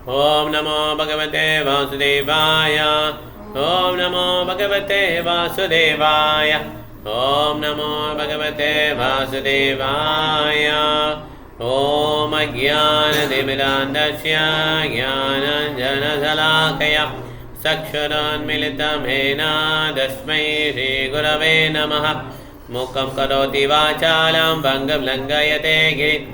Om Namo Bhagavate Vasudevaya. Om Namo Bhagavate Vasudevaya. Om Namo Bhagavate Vasudevaya. Om Ajnana Dimidandasya Jnananjana Salakaya Saksharan Militam Hena Dasmai Shri Gurave Namaha Mukam Karoti Vachalam Bangam Langayate Giri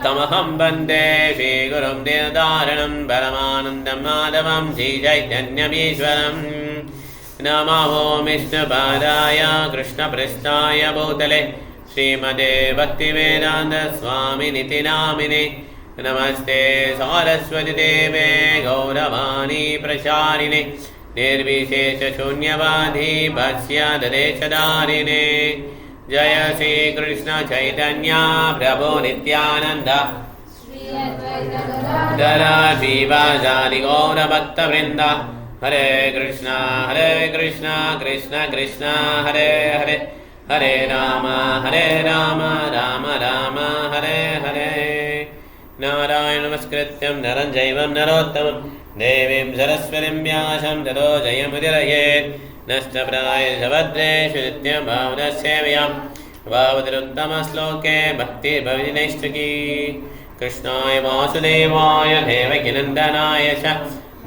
Tamaham Bande Shri Gurum Diyadaranam Paramanandam Madhavam Shri Chaitanyam Ishwaram Namaho Vishnu Padaya Krishna Prasthaya Bhutale Srimade Bhaktivedanta Swami Niti Namine Namaste Saraswati Deve Gauravani Prasharine Nirvishesha Shunyavadhi Bhasya Dadeshadarine Jaya Sri Krishna Chaitanya Prabhu Nityananda Dara Vivajani Gaura Bhakta Vrinda Hare Krishna Krishna Krishna Hare Hare Hare Rama Rama Rama Hare Hare Narayana Namaskrityam Naranjaivam Narottamam Devim Saraswatim Vyasam Tato Jayamudiraye Nashtapraya Savadreshu Nityam Bhavanasevyam Bhavatiruttama Sloke Bhakti Bhavineshtuki Krishnaya Vasudevaya Devakinandanaya Cha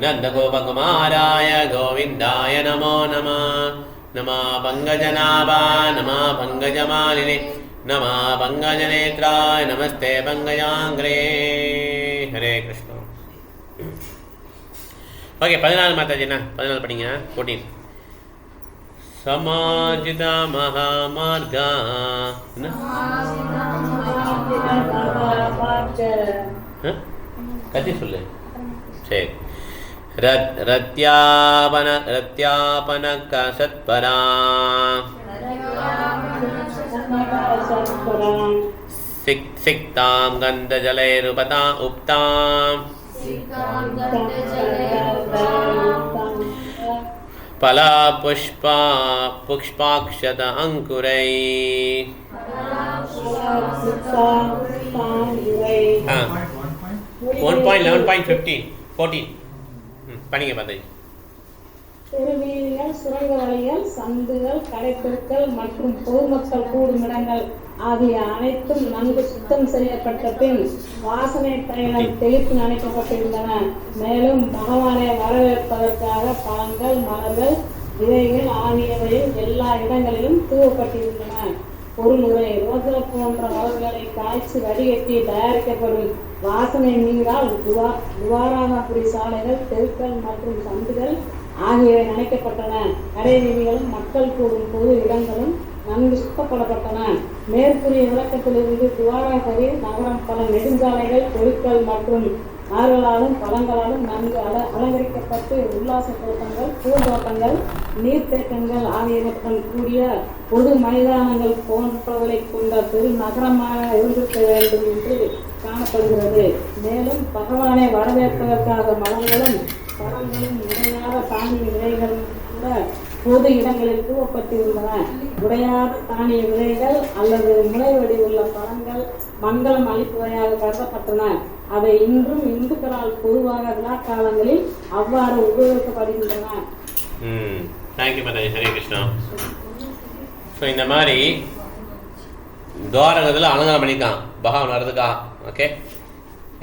Nandagopakumaraya Govindaya Namo Namah Nama Pangajanaba Nama Pangajamalini Nama Pangajanetraya Namaste Pangajangre Hare Krishna. Okay, 14 Mataji na 14 padinga 14 Samajita Mahamarga Kati sulle Check Ratyapana Satpara Siktam Gandha Jale Rupata Uptam Pala Pushpakshata Ankurai 1.11.15 14 படிங்க பாத்தாஜி தெருவீதிகள் சுரங்க வழிகள் சந்துகள் கடைத்தெருக்கள் மற்றும் பொதுமக்கள் கூடும் இடங்கள் ஆகிய அனைத்தும் நன்கு சுத்தம் செய்யப்பட்ட பின் வாசனை தைலம் தெளித்து நனைக்கப்பட்டிருந்தன. மேலும் பகவானை வரவேற்பதற்காக பழங்கள் மலர்கள் விதைகள் ஆகியவையும் எல்லா இடங்களிலும் தூவப்பட்டிருந்தன. ஒரு முறை ரோஜா போன்ற மலர்களை காய்ச்சி வடிகட்டி தயாரிக்கப்படும் வாசனை நீரால் துவாராபுரி சாலைகள் தெருக்கள் மற்றும் சந்துகள் ஆகியவை நனைக்கப்பட்டன. கடை வீதிகளும் மக்கள் கூடும் பொது இடங்களும் நன்கு சுத்தப்படப்பட்டன. மேற்கூறிய விளக்கத்திலிருந்து துவாராபுரி நகரம் பல நெடுஞ்சாலைகள் பொருட்கள் மற்றும் ஆறுகளாலும் பழங்களாலும் நன்கு அலங்கரிக்கப்பட்டு உல்லாச தோட்டங்கள் பூந்தோட்டங்கள் நீர்த்தேக்கங்கள் ஆகியவற்றுடன் கூடிய பொது மைதானங்கள் போன்றவர்களை கொண்ட பெரு நகரமாக இருந்திருக்க வேண்டும் என்று காணப்படுகிறது. மேலும் பகவானை வரவேற்பதற்காக மலங்களும் பழங்களும் உடையாத தானிய விதைகளும் கூட பொது இடங்களில் தூவப்பட்டிருந்தன. உடையாத தானிய விதைகள் அல்லது முளை வடிவுள்ள பழங்கள் மங்களம் அளிப்பவையாக கருதப்பட்டன. அவை இன்றும் இந்துக்களால் பொதுவாக விழா காலங்களில் அவ்வாறு உபயோகிக்கப்படுகின்றன. தேங்க்யூ மாதாஜி. ஹரே கிருஷ்ணா. ஸோ இந்த மாதிரி துவாரகத்தில் அலங்காரம் பண்ணிக்கான் பகவான் வர்றதுக்கா. ஓகே,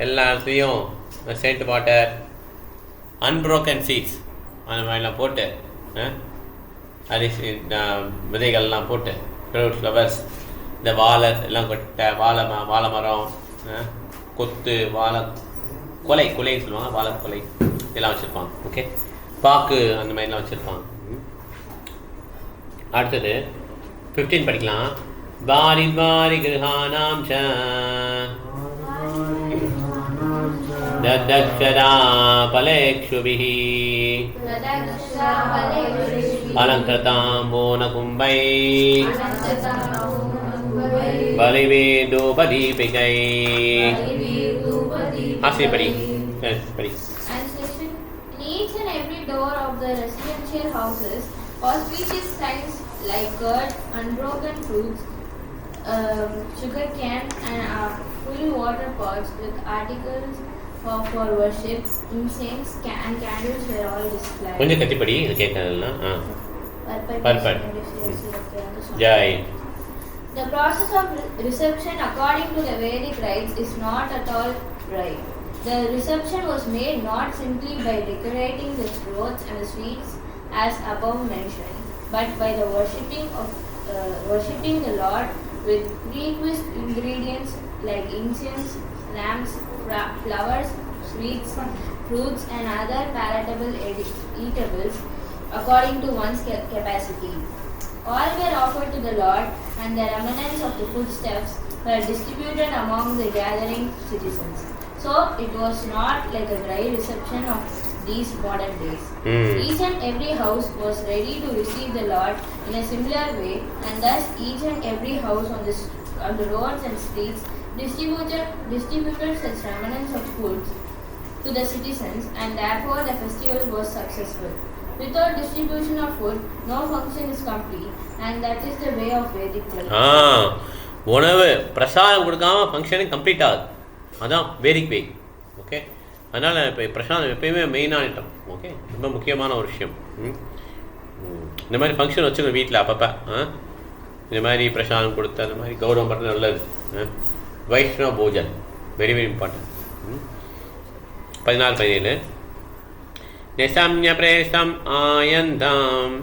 எல்லா இடத்துலையும் சென்ட் வாட்டர் அன்புரோக்கன் சீட்ஸ் அந்த மாதிரிலாம் போட்டு அரிசி விதைகள்லாம் போட்டு ஃப்ரூட் ஃப்ளவர்ஸ் இந்த வாழை எல்லாம் கொட்டை வாழை மரம் கொத்து வாழை கொலைன்னு சொல்லுவாங்க, வாழை கொலை இதெல்லாம் வச்சுருப்பாங்க. ஓகே, பாக்கு அந்த மாதிரிலாம் வச்சுருப்பாங்க. அடுத்தது 15 படிக்கலாம். பாரி பாரி கிரகானாம் ததக்ஷரா பலேக்ஷுபிஹி அலங்கிருதாம் போனகும்பை பலிவேதோபதீபிகை. ஆசிரியப்படி படி. In each and every door of the residential houses, auspicious signs like curd, unbroken fruits, sugar cane, and full water pots with articles for worship, incense and candles were all displayed. கொஞ்சம் கத்திப்படி இது கேட்கலாம். Purpose. Joy. The process of reception according to the Vedic rites is not at all right. The reception was made not simply by decorating the clothes and the sweets as above mentioned, but by the worshipping the Lord with requisite ingredients like incense, lamps, flowers, sweets, fruits and other palatable eatables according to one's capacity. All were offered to the Lord, and the remnants of the foodstuffs were distributed among the gathering citizens. So it was not like a dry reception of these modern days. Each and every house was ready to receive the Lord in a similar way, and thus each and every house on the roads and streets distributed such remnants of foods to the citizens, and therefore the festival was successful. Without distribution of food, no function is complete, and that is the way of Vedic life. உணவு பிரசாதம் கொடுக்காம ஃபங்க்ஷனே complete ஆகுது. அதான் வேதிக் வே. Okay, அதனால் இப்போ பிரசாதம் எப்பயுமே மெயினான ஐட்டம். ஓகே, ரொம்ப முக்கியமான ஒரு விஷயம். இந்த மாதிரி ஃபங்க்ஷன் வச்சுக்கணும் வீட்டில் அப்பப்போ. இந்த மாதிரி பிரசாதம் கொடுத்து அந்த மாதிரி கௌரவம் பண்ணுறது நல்லது. வைஷ்ணவ போஜன் வெரி வெரி இம்பார்ட்டன்ட். 14-17 நிசம்ய பிரேஷம் ஆயந்தம்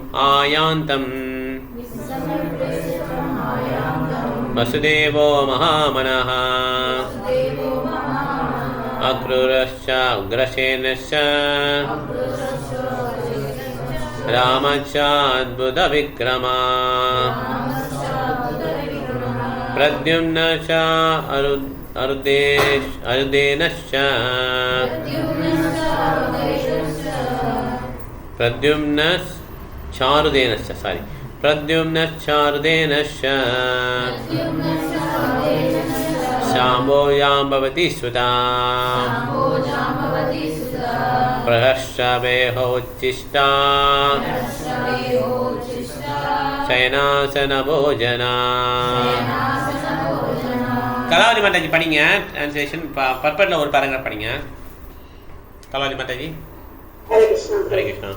வசுதேவோ மகாமனः அக்ரூரஸ்ச உக்ரசேனஸ்ச ராமஸ்ச அத்புத விக்ரமா பிரத்யும்னஸ்ச அருதேனஸ்ச प्रद्युम्नश्चारुदेनश्च शाम्भो जाम्बवती सुता प्रहर्षवेहोच्चिष्टा शयनासन भोजना. கலாவதி மாதாஜி படிங்க. டிரான்ஸ்லேஷன் பர்பட்ல ஒரு பேராகிராஃப் படிங்க. கலாவதி மாதாஜி. ஹரே கிருஷ்ணா. ஹரே கிருஷ்ணா.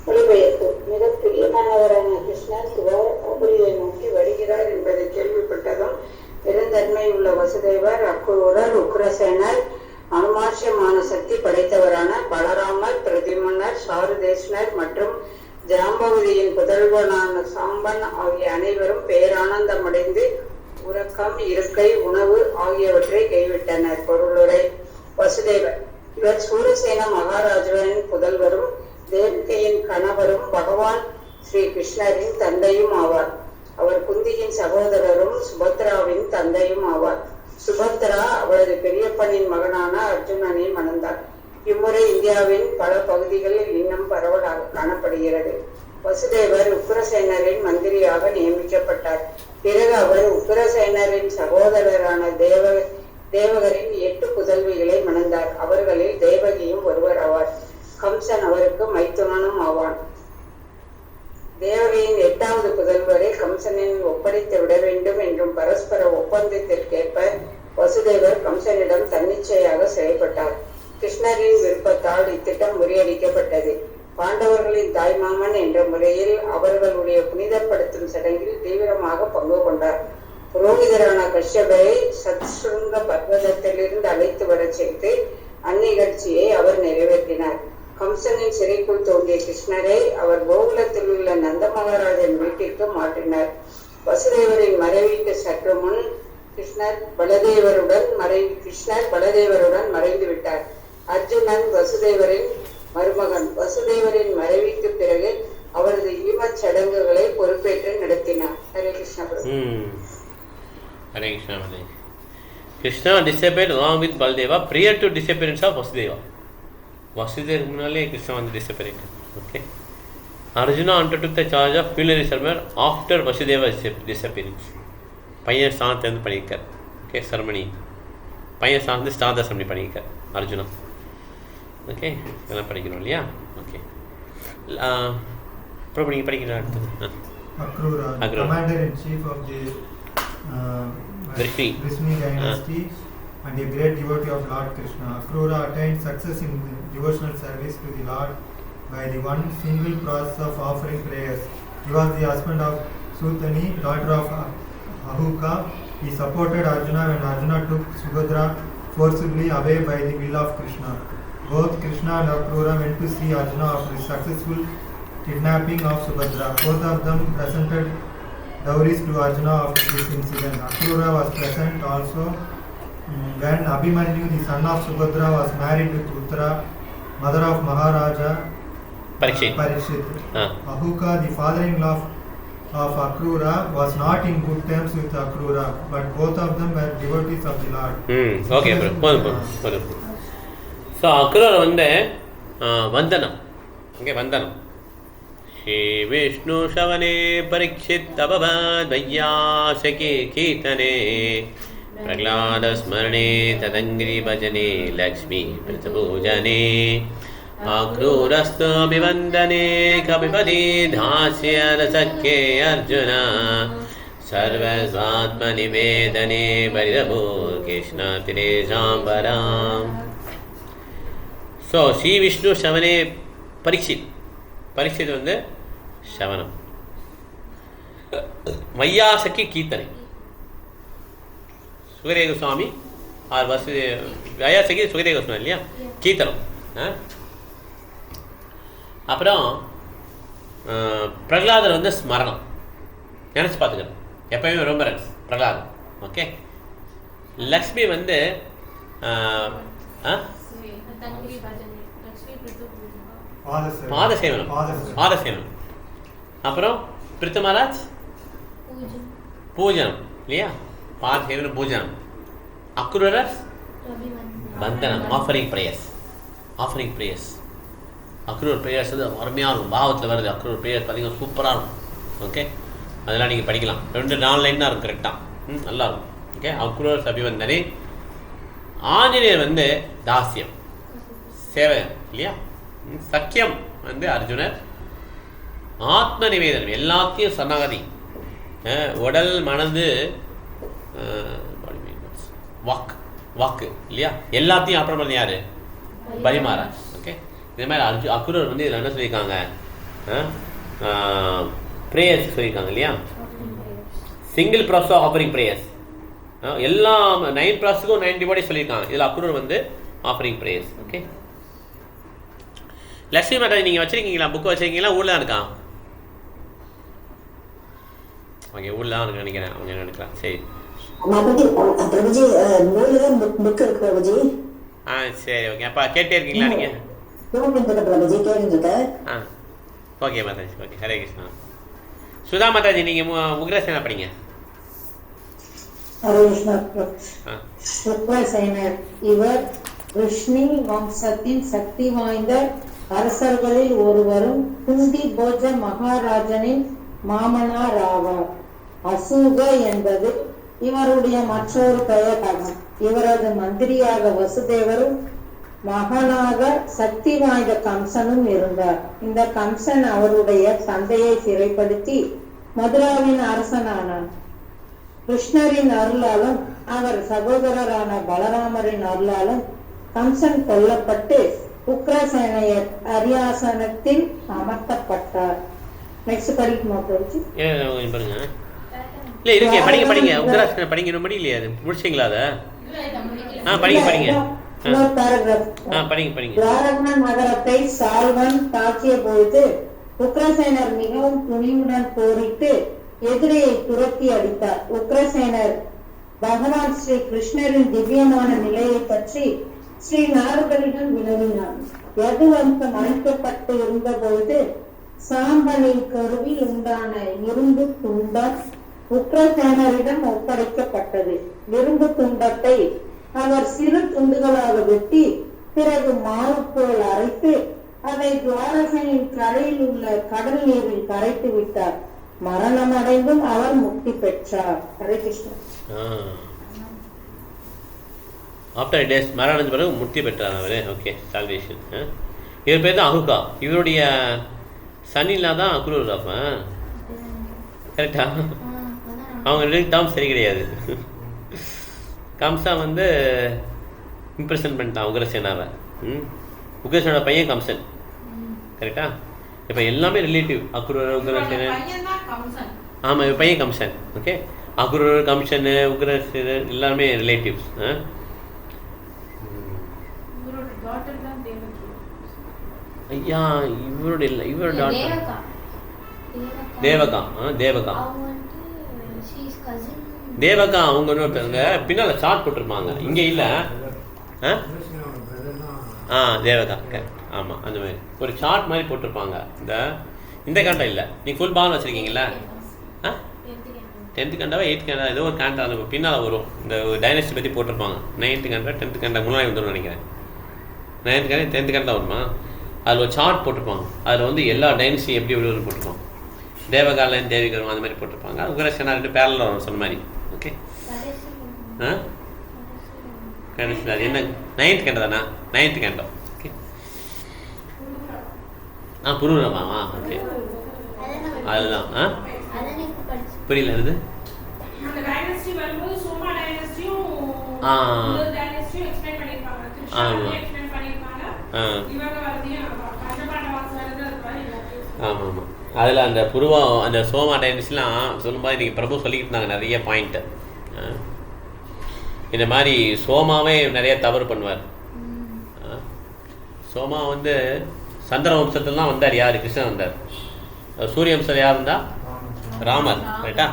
மொழிபெயர்ப்பு. மிக பிரியமானவரான கிருஷ்ணர் சிவபுரியை நோக்கி வருகிறார் என்பதை கேள்விப்பட்டதும் பெருந்தன்மை உள்ள வசுதேவர், அக்ரூரர், உக்ரசேனர், அனுமார்ஷமான சக்தி படைத்தவரான பலராமர், பிரதிமன்னர், சாருதேஷ்ணர் மற்றும் ஜாம்பவதியின் புதல்வனான சாம்பன் ஆகிய அனைவரும் பேரானந்தமடைந்து உறக்கம், இருக்கை, உணவு ஆகியவற்றை கைவிட்டனர். பொருளுரை. வசுதேவர் இவர் சூரசேன மகாராஜாவின் புதல்வரும் தேவகியின் கணவரும் பகவான் ஸ்ரீ கிருஷ்ணரின் தந்தையும் ஆவார். அவர் குந்தியின் சகோதரரும் சுபத்ராவின் தந்தையும் ஆவார். சுபத்ரா அவரது பெரியப்பனின் மகனான அர்ஜுனனை மணந்தார். இம்முறை இந்தியாவின் பல பகுதிகளில் இன்னும் பரவலாக காணப்படுகிறது. வசுதேவர் உக்ரசேனரின் மந்திரியாக நியமிக்கப்பட்டார். பிறகு அவர் உக்ரசேனரின் சகோதரரான தேவகரின் 8 புதல்விகளை மணந்தார். அவர்களில் தேவகியும் ஒருவர் ஆவார். கம்சன் அவருக்கு மைத்துனனும் ஆவான். தேவகியின் 8வது புதல்வரை கம்சனின் ஒப்படைத்து விட வேண்டும் என்றும் பரஸ்பர ஒப்பந்தத்திற்கேற்ப வசுதேவர் கம்சனிடம் தன்னிச்சையாக செயல்பட்டார். கிருஷ்ணரின் விருப்பத்தால் இத்திட்டம் முறியடிக்கப்பட்டது. பாண்டவர்களின் தாய்மாமன் என்ற முறையில் அவர்களுடைய புனிதப்படுத்தும் சடங்கில் தீவிரமாக பங்கு கொண்டார். புரோகிதரான கஷ்யபரை சத்ஸ்ருங்க பர்வதத்திலிருந்து அழைத்து வர செய்து அந்நிகழ்ச்சியை அவர் நிறைவேற்றினார். கம்சனின் சிறைக்குள் தோன்றிய கிருஷ்ணரை அவர் கோகுலத்தில் உள்ள நந்த மகாராஜன் வீட்டிற்கு மாற்றினார். வசுதேவரின் மறைவுக்கு சற்று முன் கிருஷ்ணர் பலதேவருடன் மறைந்து விட்டார். அர்ஜுனன் வசுதேவரின் மருமகன். வசுதேவரின் மறைவுக்கு பிறகு அவரது ஈமச் சடங்குகளை பொறுப்பேற்று நடத்தினார். Hare Krishna. Hare Krishna. Krishna disappeared along with Baladeva prior to disappearance of Vasudeva. Vasudeva முன்னாலே கிருஷ்ணா வந்து disappeared. Okay. Arjuna undertook the charge of funerary ceremony after Vasudeva's disappearance. பையன் ஸ்தானத்தை வந்து பண்ணியிருக்கார். ஓகே, செரமனி பையன் ஸ்தானத்து ஸ்டார்ட் அசம்பிளி பண்ணியிருக்கார் அர்ஜுனா. ஓகே, இதெல்லாம் படிக்கணும் இல்லையா? ஓகே, அப்புறம் நீங்கள் படிக்கிறா அடுத்தது. Akrura, commander in chief of the Vrishni dynasty, and a great devotee of Lord Krishna. Akrura attained success in devotional service to the Lord by the one single process of offering prayers. He was the husband of Sutani, daughter of Ahuka. He supported Arjuna when Arjuna took Subhadra forcibly away by the will of Krishna. Both Krishna and Akrura went to see Arjuna after the successful kidnapping of Subhadra. Both of them presented dowries to Arjuna after this incident. Akrura was present also when Abhimanyu, the son of Subhadra, was married with Uttara, mother of Maharaja Parikshit. Ahuka, the father-in-law of Akrura, was not in good terms with Akrura, but both of them were devotees of the Lord. Okay போதும். So Akrur வந்து வந்தனம், okay வந்தனம். Sri Vishnu சவனே Parikshit அபவத் வையாசகி கீர்த்தனே Prahlada ஸ்மரணே ததங்கிரி பஜனே Lakshmi பிரதபூஜனே அக்ரூரஸ்து அபிவந்தனே கபிபதி தாஸ்ய ரசக்கே Arjuna சர்வஸ்வாத்மநிவேதனே பரிதபோ Krishna திரேஷாம்பராம். So Sri Vishnu சவனே Parikshit வந்து சவனம், வையாசக்கி கீர்த்தனை சுகதேவ சுவாமி R வையாசக்கி Sukadeva சுவாமி இல்லையா கீர்த்தனம். அப்புறம் பிரகலாதர் வந்து ஸ்மரணம் நினச்சி பார்த்துக்கணும், எப்பயுமே ரெம்பரன்ஸ் பிரகலாதர். ஓகே, லக்ஷ்மி வந்து பாதசேவனம். அப்புறம் பிரித்தமராஜ் பூஜனம் இல்லையா, பாதசேவனம் பூஜனம். அக்ரூரஸ் வந்தனம், ஆஃபரிங் ப்ரேயர்ஸ். அக்ரூர் ப்ரேயர்ஸ் வந்து அருமையாக இருக்கும், பாவத்தில் வருது. அக்ரூர் ப்ரேயர்ஸ் பார்த்தீங்கன்னா சூப்பராக இருக்கும். ஓகே, அதெல்லாம் நீங்கள் படிக்கலாம். 2-4 லைன் தான் இருக்கும், கரெக்டாக நல்லாயிருக்கும். ஓகே, அக்ரூர் அபிவந்தனே. ஆஞ்சநேயர் வந்து தாஸ்யம், சேவகன் இல்லையா. சக்கியம் வந்து அர்ஜுனர். ஆத்ம நிவேதனம், எல்லாத்தையும் சரணாகதி, உடல் மனது வாக்கு இல்லையா, எல்லாத்தையும் அப்புறம் பண்ண யாரு, பரிமாறார். ஓகே, இதே மாதிரி அக்ரூர் வந்து இதில் என்ன சொல்லியிருக்காங்க, ப்ரேயர்ஸ் சொல்லியிருக்காங்க இல்லையா. Single process of offering prayers, எல்லா 9 ப்ராசஸுக்கும் 9 டிவோட்டிஸ் சொல்லியிருக்காங்க. இதில் அக்ரூர் வந்து offering prayers. Okay, Lakshmi Mataji நீங்கள் வச்சுருக்கீங்களா, புக்கு வச்சுருக்கீங்களா, ஊரில் இருக்கா? ஓகே, ஊரில் தான் இருக்கு நினைக்கிறேன், அவங்க நினைக்கலாம். சரி சரி ஓகே. அப்போ கேட்டே இருக்கீங்களா நீங்கள்? ஓகே மாதாஜி, ஓகே. ஹரே கிருஷ்ணா. சுதா மாதாஜி நீங்கள் உக்ரசேனா படிங்க. இவர் விஷ்ணு வம்சத்தின் சக்தி வாய்ந்த அரசர்களில் ஒருவரும் குந்தி போஜ மகாராஜனின் மாமனார் ஆவார். அசூக என்பது இவருடைய மற்றொரு பெயர் ஆகும். இவரது மந்திரியாக வசுதேவரும் மகனாக சக்தி வாய்ந்த கம்சனும் இருந்தார். இந்த கம்சன் அவருடைய தந்தையை சிறைப்படுத்தி மதுராவின் அரசனானான். கிருஷ்ணரின் அருளாலும் அவர் சகோதரரான பலராமரின் அருளாலும் கம்சன் கொல்லப்பட்டு உக்ரசேனையர் அரியாசனத்தில் அமர்த்தப்பட்டார். நெக்ஸ்ட் படிக்குமா போச்சு? பாருங்க, இல்லை இருக்கே, படிங்க படிங்க. உக்ரசேனை படிங்க, இல்லையா அது முடிச்சிங்களா? அதை படிங்க படிங்க நகரத்தை சால்வன் தாக்கிய பொழுது உக்ரசேனர் மிகவும் துணிவுடன் போரிட்டு எதிரியை துரத்தி அடித்தார். உக்ரசேனர் பகவான் ஸ்ரீ கிருஷ்ணரின் திவ்யமான நிலையை பற்றி ஸ்ரீ நாரதரிடம் வினவினார். யதுவம்சம் அழிக்கப்பட்டு இருந்த பொழுது சாம்பலின் கருவில் உண்டான இரும்பு துண்டம் உக்ரசேனரிடம் ஒப்படைக்கப்பட்டது. இரும்பு துண்டத்தை அவர் சிறு துண்டுகளாக வெட்டி பிறகு மாவு போல் அரைத்து அதை துவாரகையின் கரையில் உள்ள கடல் நீரில் கரைத்து விட்டார். மரணம் அடைந்தும் அவர் முக்தி பெற்றார். ஹரே கிருஷ்ணா. ஆஃப்டர் டேஸ் மரணம் பிறகு முக்தி பெற்றார் அவரு. Okay, salvation. இவர் பேர் தான் அஹுகா. இவருடைய சன்னிலா தான் அக்ரூர். கரெக்டா? அவங்க 2 டேர்ம் சரி கிடையாது. கம்சா வந்து இம்ப்ரெஷன் பண்ணிட்டான் உக்ரசேனாவை. உக்ரசேனோட பையன் கம்சன், கரெக்டா? இப்போ எல்லாமே ரிலேட்டிவ். அக்ரூரர், உக்ரசேனர். ஆமாம், இவன் பையன் கம்சன். ஓகே, அக்ரூரர், கம்சனு, உக்ரசேனர் எல்லாருமே ரிலேட்டிவ்ஸ். ஐயா, இவரோட இல்லை, இவரோட டாக்டர் தேவகா. தேவகா தேவகா அவங்க இன்னொருத்தவங்க பின்னால் ஷார்ட் போட்டிருப்பாங்க, இங்கே இல்லை. தேவகா கரெக்ட். ஆமாம், அந்த மாதிரி ஒரு ஷார்ட் மாதிரி போட்டிருப்பாங்க. இந்த கேண்டா இல்லை, நீங்கள் ஃபுல் பால் வச்சுருக்கீங்களா? 10th கேண்டாவா 8th கேண்டா ஏதோ ஒரு கேண்டா அந்த பின்னால் வரும். இந்த டைனஸ்டி பற்றி போட்டிருப்பாங்க. 9th கேண்டா 10th கேண்டா முன்னாடி வந்துடும் நினைக்கிறேன். 9th கேண்டா 10th கேண்டா வருமா? அதில் ஒரு சார்ட் போட்டிருப்பாங்க. அதில் வந்து எல்லா டைனஸ்டி எப்படி எப்படி போட்டிருப்பாங்க. தேவகாலன், தேவிகரும் அந்த மாதிரி போட்டிருப்பாங்க. உக்ரசேனா 2 பேரலில் வரும் சொன்ன மாதிரி. ஓகே, என்ன 9th கேண்டா தானா? 9th கேண்டா. ஓகே, புருவரமாவா? ஓகே, அதுதான். புரியல இது. ஆமாம் ஆமாம், அதில் அந்த புருவம், அந்த சோமா டைனஸ்டிலாம் சொல்லும்போது இன்றைக்கி பிரபு சொல்லிக்கிட்டு இருந்தாங்க நிறைய பாயிண்ட்டு. இந்த மாதிரி சோமாவே நிறைய தவறு பண்ணுவார். சோமா வந்து சந்திர வம்சத்துலாம் வந்தார். யார்? கிருஷ்ணன் வந்தார். சூரிய வம்சம் யார் இருந்தா? ராமர், ரைட்டா?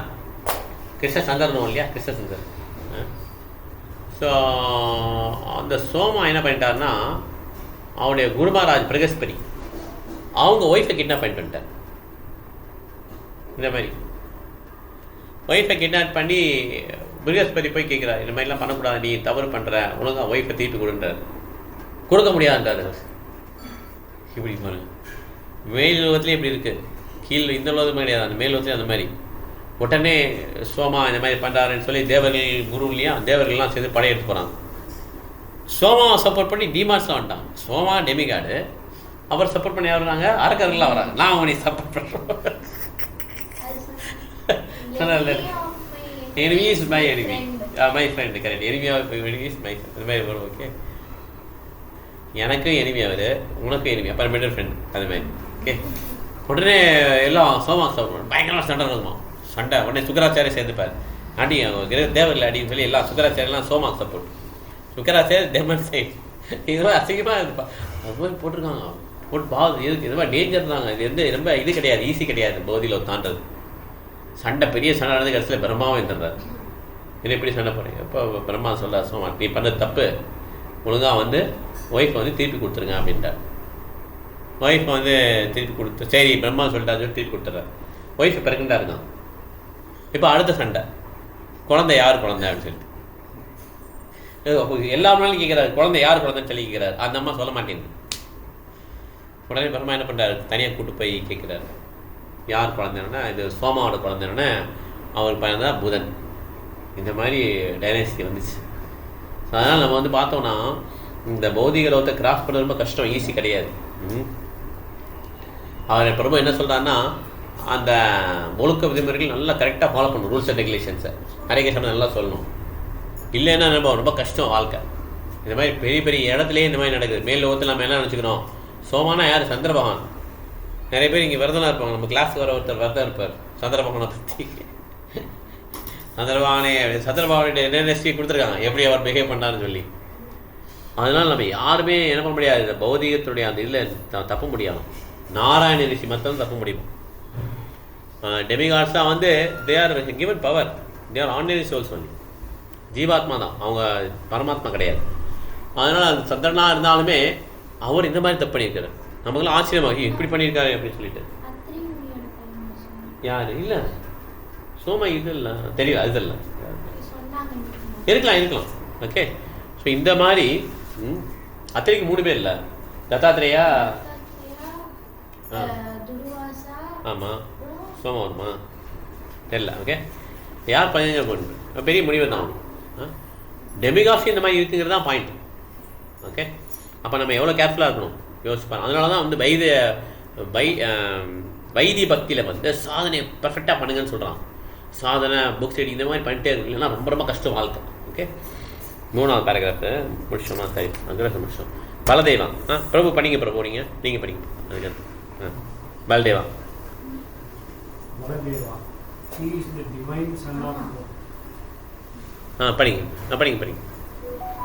கிருஷ்ண சந்திரனும் இல்லையா? கிருஷ்ண சந்திரன். ஸோ அந்த சோமா என்ன பண்ணிட்டாருன்னா, அவருடைய குருமராஜ் பிரகஸ்பதி அவங்க ஒய்ஃபை கிட்னாப் பண்ணிட்டார். இந்த மாதிரி ஒய்ஃபை கிட்னாப் பண்ணி பிரகஸ்பதி போய் கேட்குறாரு, இந்த மாதிரிலாம் பண்ணக்கூடாது, நீ தவறு பண்ணுற, ஒழுங்காக ஒய்ஃபை திருப்பி கொடுன்றார். கொடுக்க முடியாதுன்றார். இப்படி பாருங்க, மேல் உலகத்துலேயே இப்படி இருக்குது, கீழ் இந்த உலகமே கிடையாது, அந்த மேல் உலகத்துலேயே அந்த மாதிரி. உடனே சோமா இந்த மாதிரி பண்ணுறாருன்னு சொல்லி தேவர்கள் குரு இல்லையா, தேவர்கள்லாம் சேர்ந்து படையெடுத்து போகிறாங்க. சோமாவை சப்போர்ட் பண்ணி டிமார்ட்ஸில் வந்துட்டாங்க. சோமா டெமிகாடு, அவர் சப்போர்ட் பண்ணி வர்றாங்க, அரக்கர்கள்லாம் வராங்க. நான் அவனை சப்போர்ட் பண்ணுறேன். enemy is my enemy, my friend, correct. enemy is my friend, அது மாதிரி வரும். ஓகே, எனக்கும் enemy அவர், உனக்கும் enemy, அப்புறம் மிடில் ஃப்ரெண்ட், அது மாதிரி. ஓகே, உடனே எல்லாம் சோமா சப்போர்ட் பயங்கரமாக சண்டை இருக்குமா. சண்டை உடனே சுக்கராச்சாரியை சேர்ந்துப்பார். அடி தேவரில் அடின்னு சொல்லி எல்லாம் சுக்கராச்சாரியெல்லாம் சோமா சப்போர்ட், சுக்கராச்சாரிய டெமன் சைட். இது மாதிரி அசிங்கமாக இருப்பா, அது மாதிரி போட்டிருக்காங்க. போட்டு பாவம் இதுக்கு இது மாதிரி டேஞ்சர் தாங்க. இது வந்து ரொம்ப இது கிடையாது, ஈஸி கிடையாது போதியில் தாண்டது. சண்டை பெரிய சண்டை நடந்து கடைசியில் பிரம்மாவும் இருந்துடுறாரு. என்ன எப்படி சண்டை போடுறீங்க? இப்போ பிரம்மா சொல்ல சோமா, நீ பண்ண தப்பு, ஒழுங்காக வந்து ஒய்ஃபை வந்து திருப்பி கொடுத்துருங்க அப்படின்ட்டார். ஒய்ஃபை வந்து திருப்பி கொடுத்து, சரி பிரம்மா சொல்லிட்டா சொல்லி திருப்பி கொடுத்துட்றாரு. ஒய்ஃபை பிறகுண்டா இருக்கான். இப்போ அடுத்த சண்டை, குழந்தை யார் குழந்தை அப்படின்னு சொல்லிட்டு எல்லா நாளும் கேட்குறாரு, குழந்தை யார் குழந்தைன்னு சொல்லி கேட்குறாரு. அந்த அம்மா சொல்ல மாட்டேங்குது. உடனே பிரம்மா என்ன பண்ணுறாரு, தனியாக கூட்டு போய் கேட்குறாரு, யார் குழந்தைன்னா இது சோமாவோட குழந்தைன்னா அவர் பையன் தான் புதன். இந்த மாதிரி டைனஸ்டி வந்துச்சு. ஸோ அதனால் நம்ம வந்து பார்த்தோம்னா இந்த பௌதிக லோகத்தை கிராஸ் பண்ண ரொம்ப கஷ்டம், ஈஸி கிடையாது. அவர் பிரபு என்ன சொல்கிறாருன்னா, அந்த ஒழுக்க விதிமுறைகள் நல்லா கரெக்டாக ஃபாலோ பண்ணணும், ரூல்ஸ் அண்ட் ரெகுலேஷன்ஸை நிறைய நல்லா சொல்லணும். இல்லைன்னா நம்ம ரொம்ப கஷ்டம் வாழ்க்கை. இந்த மாதிரி பெரிய பெரிய இடத்துலேயே இந்த மாதிரி நடக்குது. மேல் லோகத்தில் நம்ம என்ன நினச்சிக்கணும், சோமானா யார்? சந்திர பகவான். நிறைய பேர் இங்கே விரதனாக இருப்பாங்க. நம்ம கிளாஸுக்கு வர ஒருத்தர் விரதம் இருப்பார் சந்திர பகவானை பற்றி. சந்திரபகவானுடைய டைனஸ்டி கொடுத்துருக்காங்க, எப்படி அவர் பிஹேவ் பண்ணாருன்னு சொல்லி. அதனால் நம்ம யாருமே என்ன பண்ண முடியாது, இந்த பௌதிகத்துடைய அந்த இதில் தப்ப முடியாது. நாராயண ரிஷி மட்டும் தப்ப முடியும். டெமிகாட்ஸ் தான் வந்து they are given power, they are ordinary souls only. ஜீவாத்மா தான், அவங்க பரமாத்மா கிடையாது. அதனால் அந்த சந்திரனாக இருந்தாலுமே அவர் இந்த மாதிரி தப்பு பண்ணியிருக்காரு. நமக்குலாம் ஆச்சரியமாகி இப்படி பண்ணியிருக்காரு அப்படின்னு சொல்லிட்டு. யார்? இல்லை சோமா இது இல்லை, தெரியல, இது இல்லை, இருக்கலாம். ஓகே, ஸோ இந்த மாதிரி அத்தனைக்கு 3 பேர் இல்லை, தத்தாத்திரேயா, ஆமாம், சோமா வருமா தெரியல. ஓகே, யார் 15 பொண்ணு பெரிய முடிவு தான். டெமிகாட்ஸ் இந்த மாதிரி இருக்குங்கிறது தான் பாயிண்ட். ஓகே, அப்போ நம்ம எவ்வளோ கேர்ஃபுல்லாக இருக்கணும் யோசிப்பாங்க. அதனால தான் வந்து வைத்திய பக்தியில் வந்து சாதனையை பர்ஃபெக்டாக பண்ணுங்கன்னு சொல்கிறான். சாதனை புக்ஸ் எடி இந்த மாதிரி பண்ணிட்டே இருக்கு, இல்லைன்னா ரொம்ப ரொம்ப கஷ்டம் வாழ்க்கை. ஓகே, 3வது பேராகிராஃபு முடிச்சோமா? சரி, அக்ரஹம் முடிச்சோம். பலதேவா. பிரபு படிங்க பிரபு, நீங்கள் படிங்க. அதுக்கு Baladeva. Baladeva, he is the divine son of படிங்க படிங்க.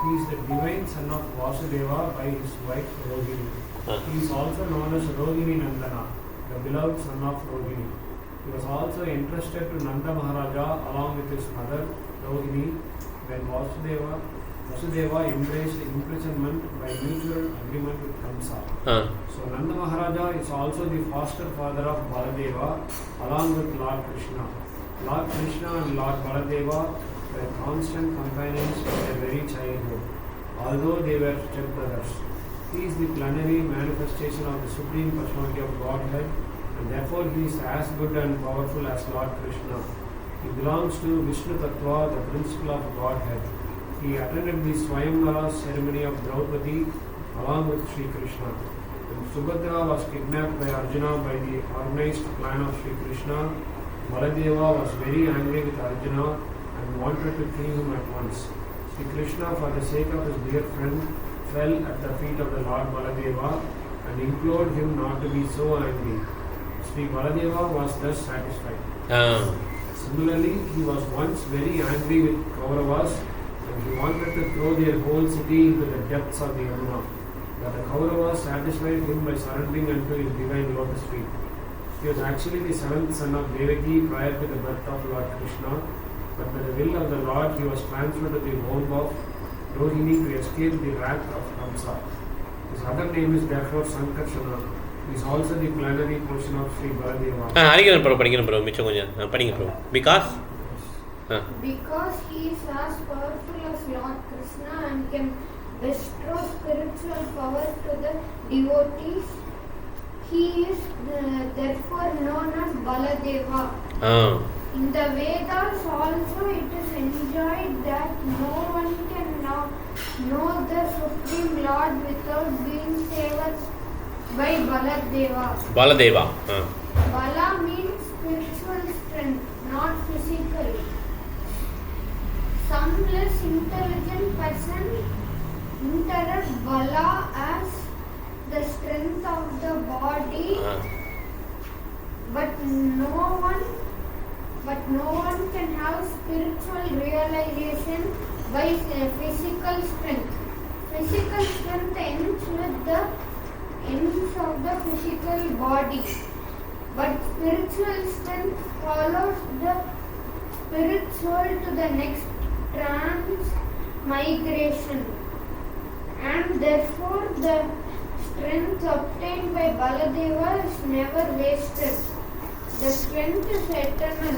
He is the divine son of Vasudeva by his wife Rohini. He is also known as Rohini Nandana, the beloved son of Rohini. He was also entrusted to Nanda Maharaja along with his mother Rohini when Vasudeva embraced imprisonment by mutual agreement with Kamsa. So Nanda Maharaja is also the foster father of Baladeva along with Lord Krishna. Lord Krishna and Lord Baladeva were constant companions from their very childhood, although they were stepbrothers. He is the plenary manifestation of the supreme personality of Godhead, and therefore he is as good and powerful as Lord Krishna. He belongs to Vishnu Tattva, the principle of Godhead. He attended the Swayamvara ceremony of Draupadi along with Sri Krishna. When Subhadra was kidnapped by Arjuna by the organized plan of Sri Krishna, Baladeva was very angry with Arjuna and wanted to kill him at once. Sri Krishna, for the sake of his dear friend, fell at the feet of the Lord Baladeva and implored him not to be so angry. Sri Baladeva was thus satisfied. Similarly, he was once very angry with Kauravas and he wanted to throw their whole city into the depths of the Yamuna. But the Kauravas satisfied him by surrendering unto his divine lotus feet. He was actually the 7th son of Devaki prior to the birth of Lord Krishna, but by the will of the Lord he was transferred to the womb of Rohini to escape the wrath of Kamsa. His other name is therefore Sankarshana. He is also the plenary portion of Sri Baladeva. படிக்கணும் bro, மிச்சம் கொஞ்சம் படிங்க bro. Because he is as powerful as Lord Krishna and can bestow spiritual power to the devotees, he is therefore known as Baladeva. In the Vedas also it is enjoined that no one can know the Supreme Lord without being saved by Baladeva. Bala means spiritual strength, not physical. Some less intelligent person interpret Bala as the strength of the body, but no one can have spiritual realization by physical strength. Physical strength ends with the ends of the physical body, but spiritual strength follows the spirit soul to the next transmigration, and therefore the strength obtained by Baladeva is never wasted. The strength is eternal,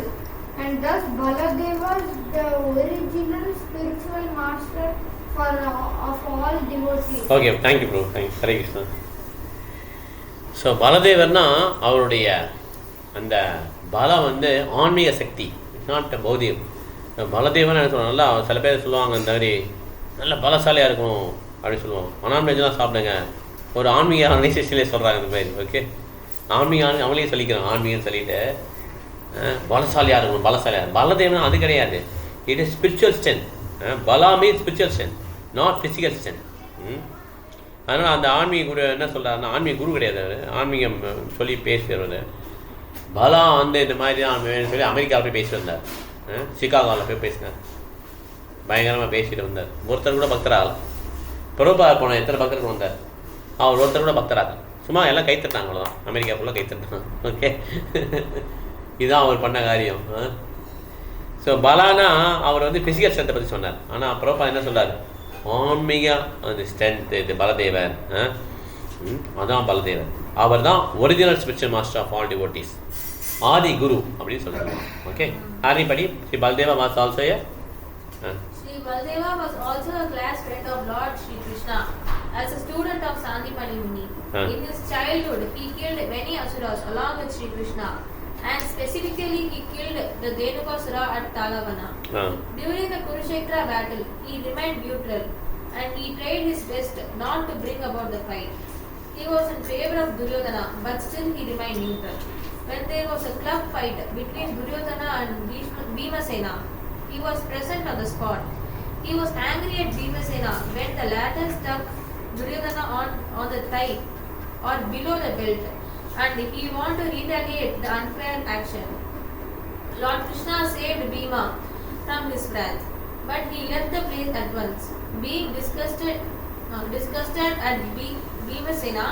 and thus Baladeva is the original spiritual master of all devotees. Okay, thank you bro. Thank you. Hare Krishna. So பலதேவர்னா அவருடைய அந்த பலம் வந்து ஆன்மீக சக்தி, it's not பௌதிகம். Baladevan என்ன சொல்லுவாங்க, நல்லா சில பேர் சொல்லுவாங்க இந்த மாதிரி நல்ல பலசாலியாக இருக்கணும் அப்படின்னு சொல்லுவாங்க. நான்வெஜ்லாம் சாப்பிடுங்க, ஒரு ஆன்மீக ஆர்கனைசேஷன்லேயே சொல்கிறாங்க இந்த மாதிரி. ஓகே, ஆன்மீக அவங்களே சொல்லிக்கிறாங்க, ஆன்மீகம் சொல்லிட்டு பலசாலியாக இருக்கணும். பலதேவன் அது கிடையாது, இட் இஸ் ஸ்பிரிச்சுவல் ஸ்ட்ரென்த். பலா means spiritual strength, not physical strength. அதனால் அந்த ஆன்மீக குரு என்ன சொல்கிறாருன்னா, ஆன்மீக குரு கிடையாது அவர், ஆன்மீகம் சொல்லி பேசுகிறவர். பலா வந்து இந்த மாதிரி தான் சொல்லி அமெரிக்காவில் போய் பேசி வந்தார், சிகாகோவில் போய் பேசினார், பயங்கரமாக பேசிட்டு வந்தார். ஒருத்தர் கூட பக்தராகல. பிரபுபாதா போன எத்தனை பக்தர்கள் வந்தார், அவர் ஒருத்தர் கூட பக்தராக சும்மா எல்லாம் கைத்தட்டாங்க, அவ்வளோதான். அமெரிக்கா ஃபுல்லாக கைத்தட்டாங்க. ஓகே, இதுதான் அவர் பண்ண காரியம். ஸோ பலானா அவர் வந்து ஃபிசிக்கல் ஸ்ட்ரென்த்தை பற்றி சொன்னார். ஆனால் பிரபுபாதா என்ன சொல்கிறார், ஆன்மீக அந்த ஸ்ட்ரென்த் இது பலதேவர். அதான் பலதேவர், அவர் தான் original spiritual master of all devotees, ஆதி குரு அப்படின்னு சொல்கிறாங்க. ஓகே, ஆதி படி Sri Baladeva was also a Sri Baladeva was also a class friend of Lord Sri Krishna as a student of Sandipani Muni. In his childhood, he killed many asuras along with Sri Krishna, and specifically he killed the Dhenukasura at Talavana. During the Kurukshetra battle, he remained neutral and he tried his best not to bring about the fight. He was in favor of Duryodhana, but still he remained neutral. When there was a club fight between Duryodhana and Bhimasena, he was present on the spot. He was angry at Bhimasena when the latter stuck Duryodhana on the thigh or below the belt, and he wanted to retaliate the unfair action. Lord Krishna saved Bhima from his wrath, but he left the place at once. Being disgusted at Bhimasena,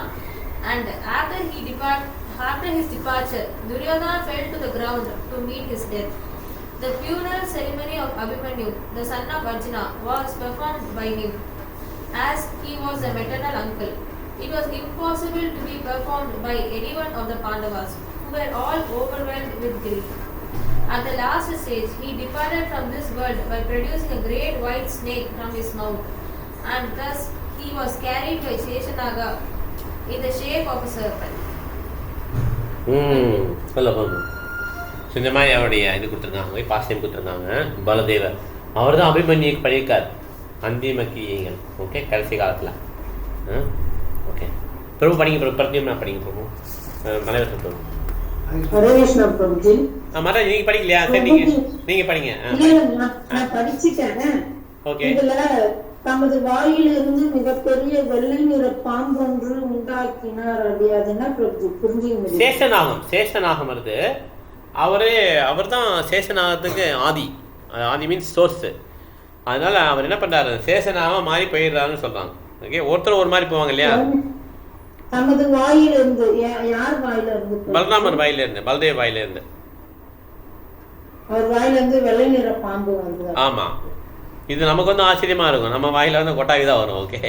and after his departure, Duryodhana fell to the ground to meet his death. The funeral ceremony of Abhimanyu, the son of Arjuna, was performed by him, as he was the maternal uncle. It was impossible to be performed by anyone of the Pandavas, who were all overwhelmed with grief. At the last stage, he departed from this world by producing a great white snake from his mouth, and thus he was carried by Sheshanaga in the shape of a serpent. சொல்லுங்க. இந்த மாதிரி அவருடைய இது கொடுத்துருக்காங்க, பாசியம் கொடுத்துருக்காங்க. பலதேவர் அவர் தான் அபிமன்யுக்கு பண்ணியிருக்கார் அந்திமக்கியங்கள். ஓகே, கடைசி காலத்தில். ஓகே, பிரபு படிங்க, பிரபு பிரத்தியம் நான் படிங்க பிரபு. மலைவசம் பிரபு. ஹரே கிருஷ்ணா பிரபுஜி. மகாராஜ் நீங்க படிக்கலையா? சரி, நீங்க படிங்க. நான் படிச்சிட்டேன். ஓகே. இதுல தமது வாயிலிருந்து மிகப்பெரிய வெள்ளை நிற பாம்பு ஒன்று உண்டாக்கினார். அது என்ன பிரபுஜி புரிஞ்சுங்க? சேஷநாகம் வருது. அவர் தான் சேஷநாகத்துக்கு ஆதி மீன்ஸ் சோர்ஸு. அதனால அவர் என்ன பண்றாரு, சேஷநாகம் மாறி போயிடுறாருன்னு சொல்றாங்க. ஓகே, ஒருத்தர் ஒரு மாதிரி போவாங்க இல்லையா? தமது வாயிலிருந்து, யார் வாயிலிருந்து? பலராமர் வாயிலிருந்து, பலதேவ் வாயிலிருந்து. அவர் வாயிலிருந்து வெள்ளை நிற பாம்பு வந்து. ஆமா, இது நமக்கு வந்து ஆச்சரியமா இருக்கும். நம்ம வாயில வந்து கொட்டாவி தான் வரும். ஓகே,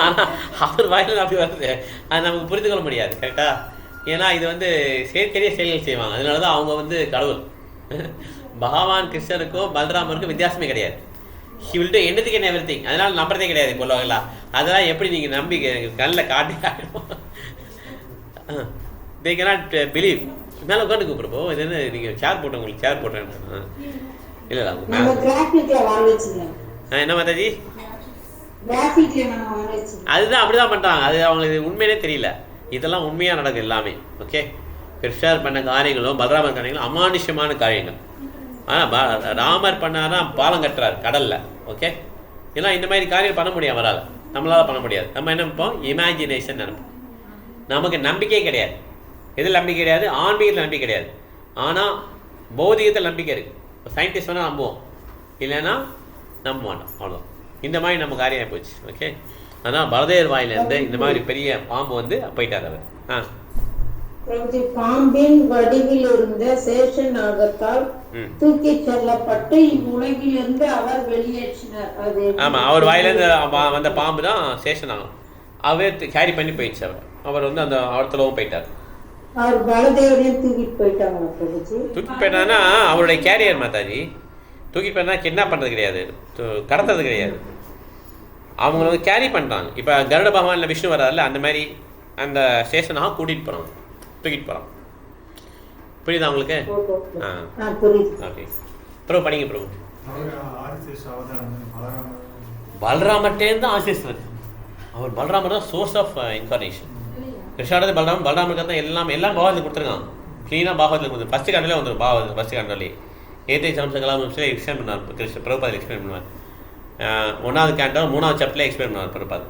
ஆனா அவர் வாயில அப்படி வருது, அது நமக்கு புரிந்து கொள்ள முடியாது. கரெக்டா? ஏன்னா இது வந்து செயற்கையே செயல்கள் செய்வாங்க. அதனாலதான் அவங்க வந்து கடவுள். பகவான் கிருஷ்ணருக்கும் பலராமருக்கும் வித்தியாசமே கிடையாது. He will do anything and everything. அதனால நம்புறதே கிடையாது போலவங்களா. அதெல்லாம் எப்படி நீங்க நம்பி கண்ணில் காட்டி they cannot believe. மேலே உட்காந்து கூப்பிடுப்போ, இது என்ன நீங்க சேர் போட்டேன், உங்களுக்கு சேர் போட்டேன். இல்லை என்ன மாதாஜி, அதுதான் அப்படிதான் பண்றாங்க. அது அவங்களுக்கு உண்மையிலே தெரியல. இதெல்லாம் உண்மையா நடக்கும் எல்லாமே. ஓகே, கிருஷ்ணர் பண்ண காரியங்களும் பலராமர் காரியங்களும் அமானுஷ்யமான காரியங்கள். ஆனால் ராமர் பண்ணாரா பாலம் கட்டுறார் கடல்ல. ஓகே, ஏன்னா இந்த மாதிரி காரியம் பண்ண முடியும் அவரால், நம்மளால பண்ண முடியாது. நம்ம என்ன நினைப்போம், இமேஜினேஷன் நினைப்போம். நமக்கு நம்பிக்கை கிடையாது. எதில் நம்பிக்கை கிடையாது? ஆன்மீகத்தில் நம்பிக்கை கிடையாது. ஆனால் பௌதிகத்தில் நம்பிக்கை இருக்கு. சயின்டிஸ்ட் வேணால் நம்புவோம், இல்லைன்னா நம்ப மாட்டோம். அவ்வளோ இந்த மாதிரி நம்ம காரியம் போச்சு. ஓகே, அதான் பலதேவர் வாயிலிருந்து இந்த மாதிரி பெரிய பாம்பு வந்து போயிட்டார் அவர். பாம்பின் வடிவில் இருந்த சேஷநாகத்தால் தூக்கி செல்லப்பட்டு இவ்வுலகிலிருந்து அவர் வெளியேற்றினார். அது ஆமா, அவர் வாயிலிருந்து வந்த பாம்பு தான் சேஷநாகம். அவர் கேரி பண்ணி போயிடுச்சு. அவர் வந்து அந்த இடத்துலவும் போயிட்டார். அவர் பலதேவரையும் தூக்கிட்டு போயிட்டாங்க. தூக்கி போயிட்டாங்கன்னா அவருடைய கேரியர் மாதாஜி. தூக்கி போயிட்டா கிட்னாப் பண்ணுறது கிடையாது, கடத்துறது கிடையாது. அவங்கள வந்து கேரி பண்ணுறாங்க. இப்போ கருட பகவானில் விஷ்ணு வராதுல்ல, அந்த மாதிரி அந்த சேஷனாக கூட்டிகிட்டு போகிறாங்க, தூக்கிட்டு போகிறாங்க. புரியுதா உங்களுக்கு? ஓகே, பிரபு படிங்க பிரபு. பலராமர்கிட்டேருந்து ஆசிஸ் வருது. அவர் பலராமர் தான் சோர்ஸ் ஆஃப் இன்கார்னேஷன். கிருஷ்ணாவது பலராமருக்கு தான் எல்லாம் பாகவத்தில் கொடுத்துருக்காங்க. க்ளீனாக பாகவத்தில் கொடுத்து ஃபஸ்ட்டு கண்டலே வந்துடும். பாகவத் ஃபஸ்ட்டு கண்டலே ஏதே சம்சங்கலாம் எக்ஸ்பிளைன் பண்ணார் கிருஷ்ண பிரபுபாத். எக்ஸ்பிளைன் பண்ணுவார் 1வது கேண்டோ 3வது சாப்டர்ல எக்ஸ்பிளைன் பண்ணுவார் பிரபுபாத்.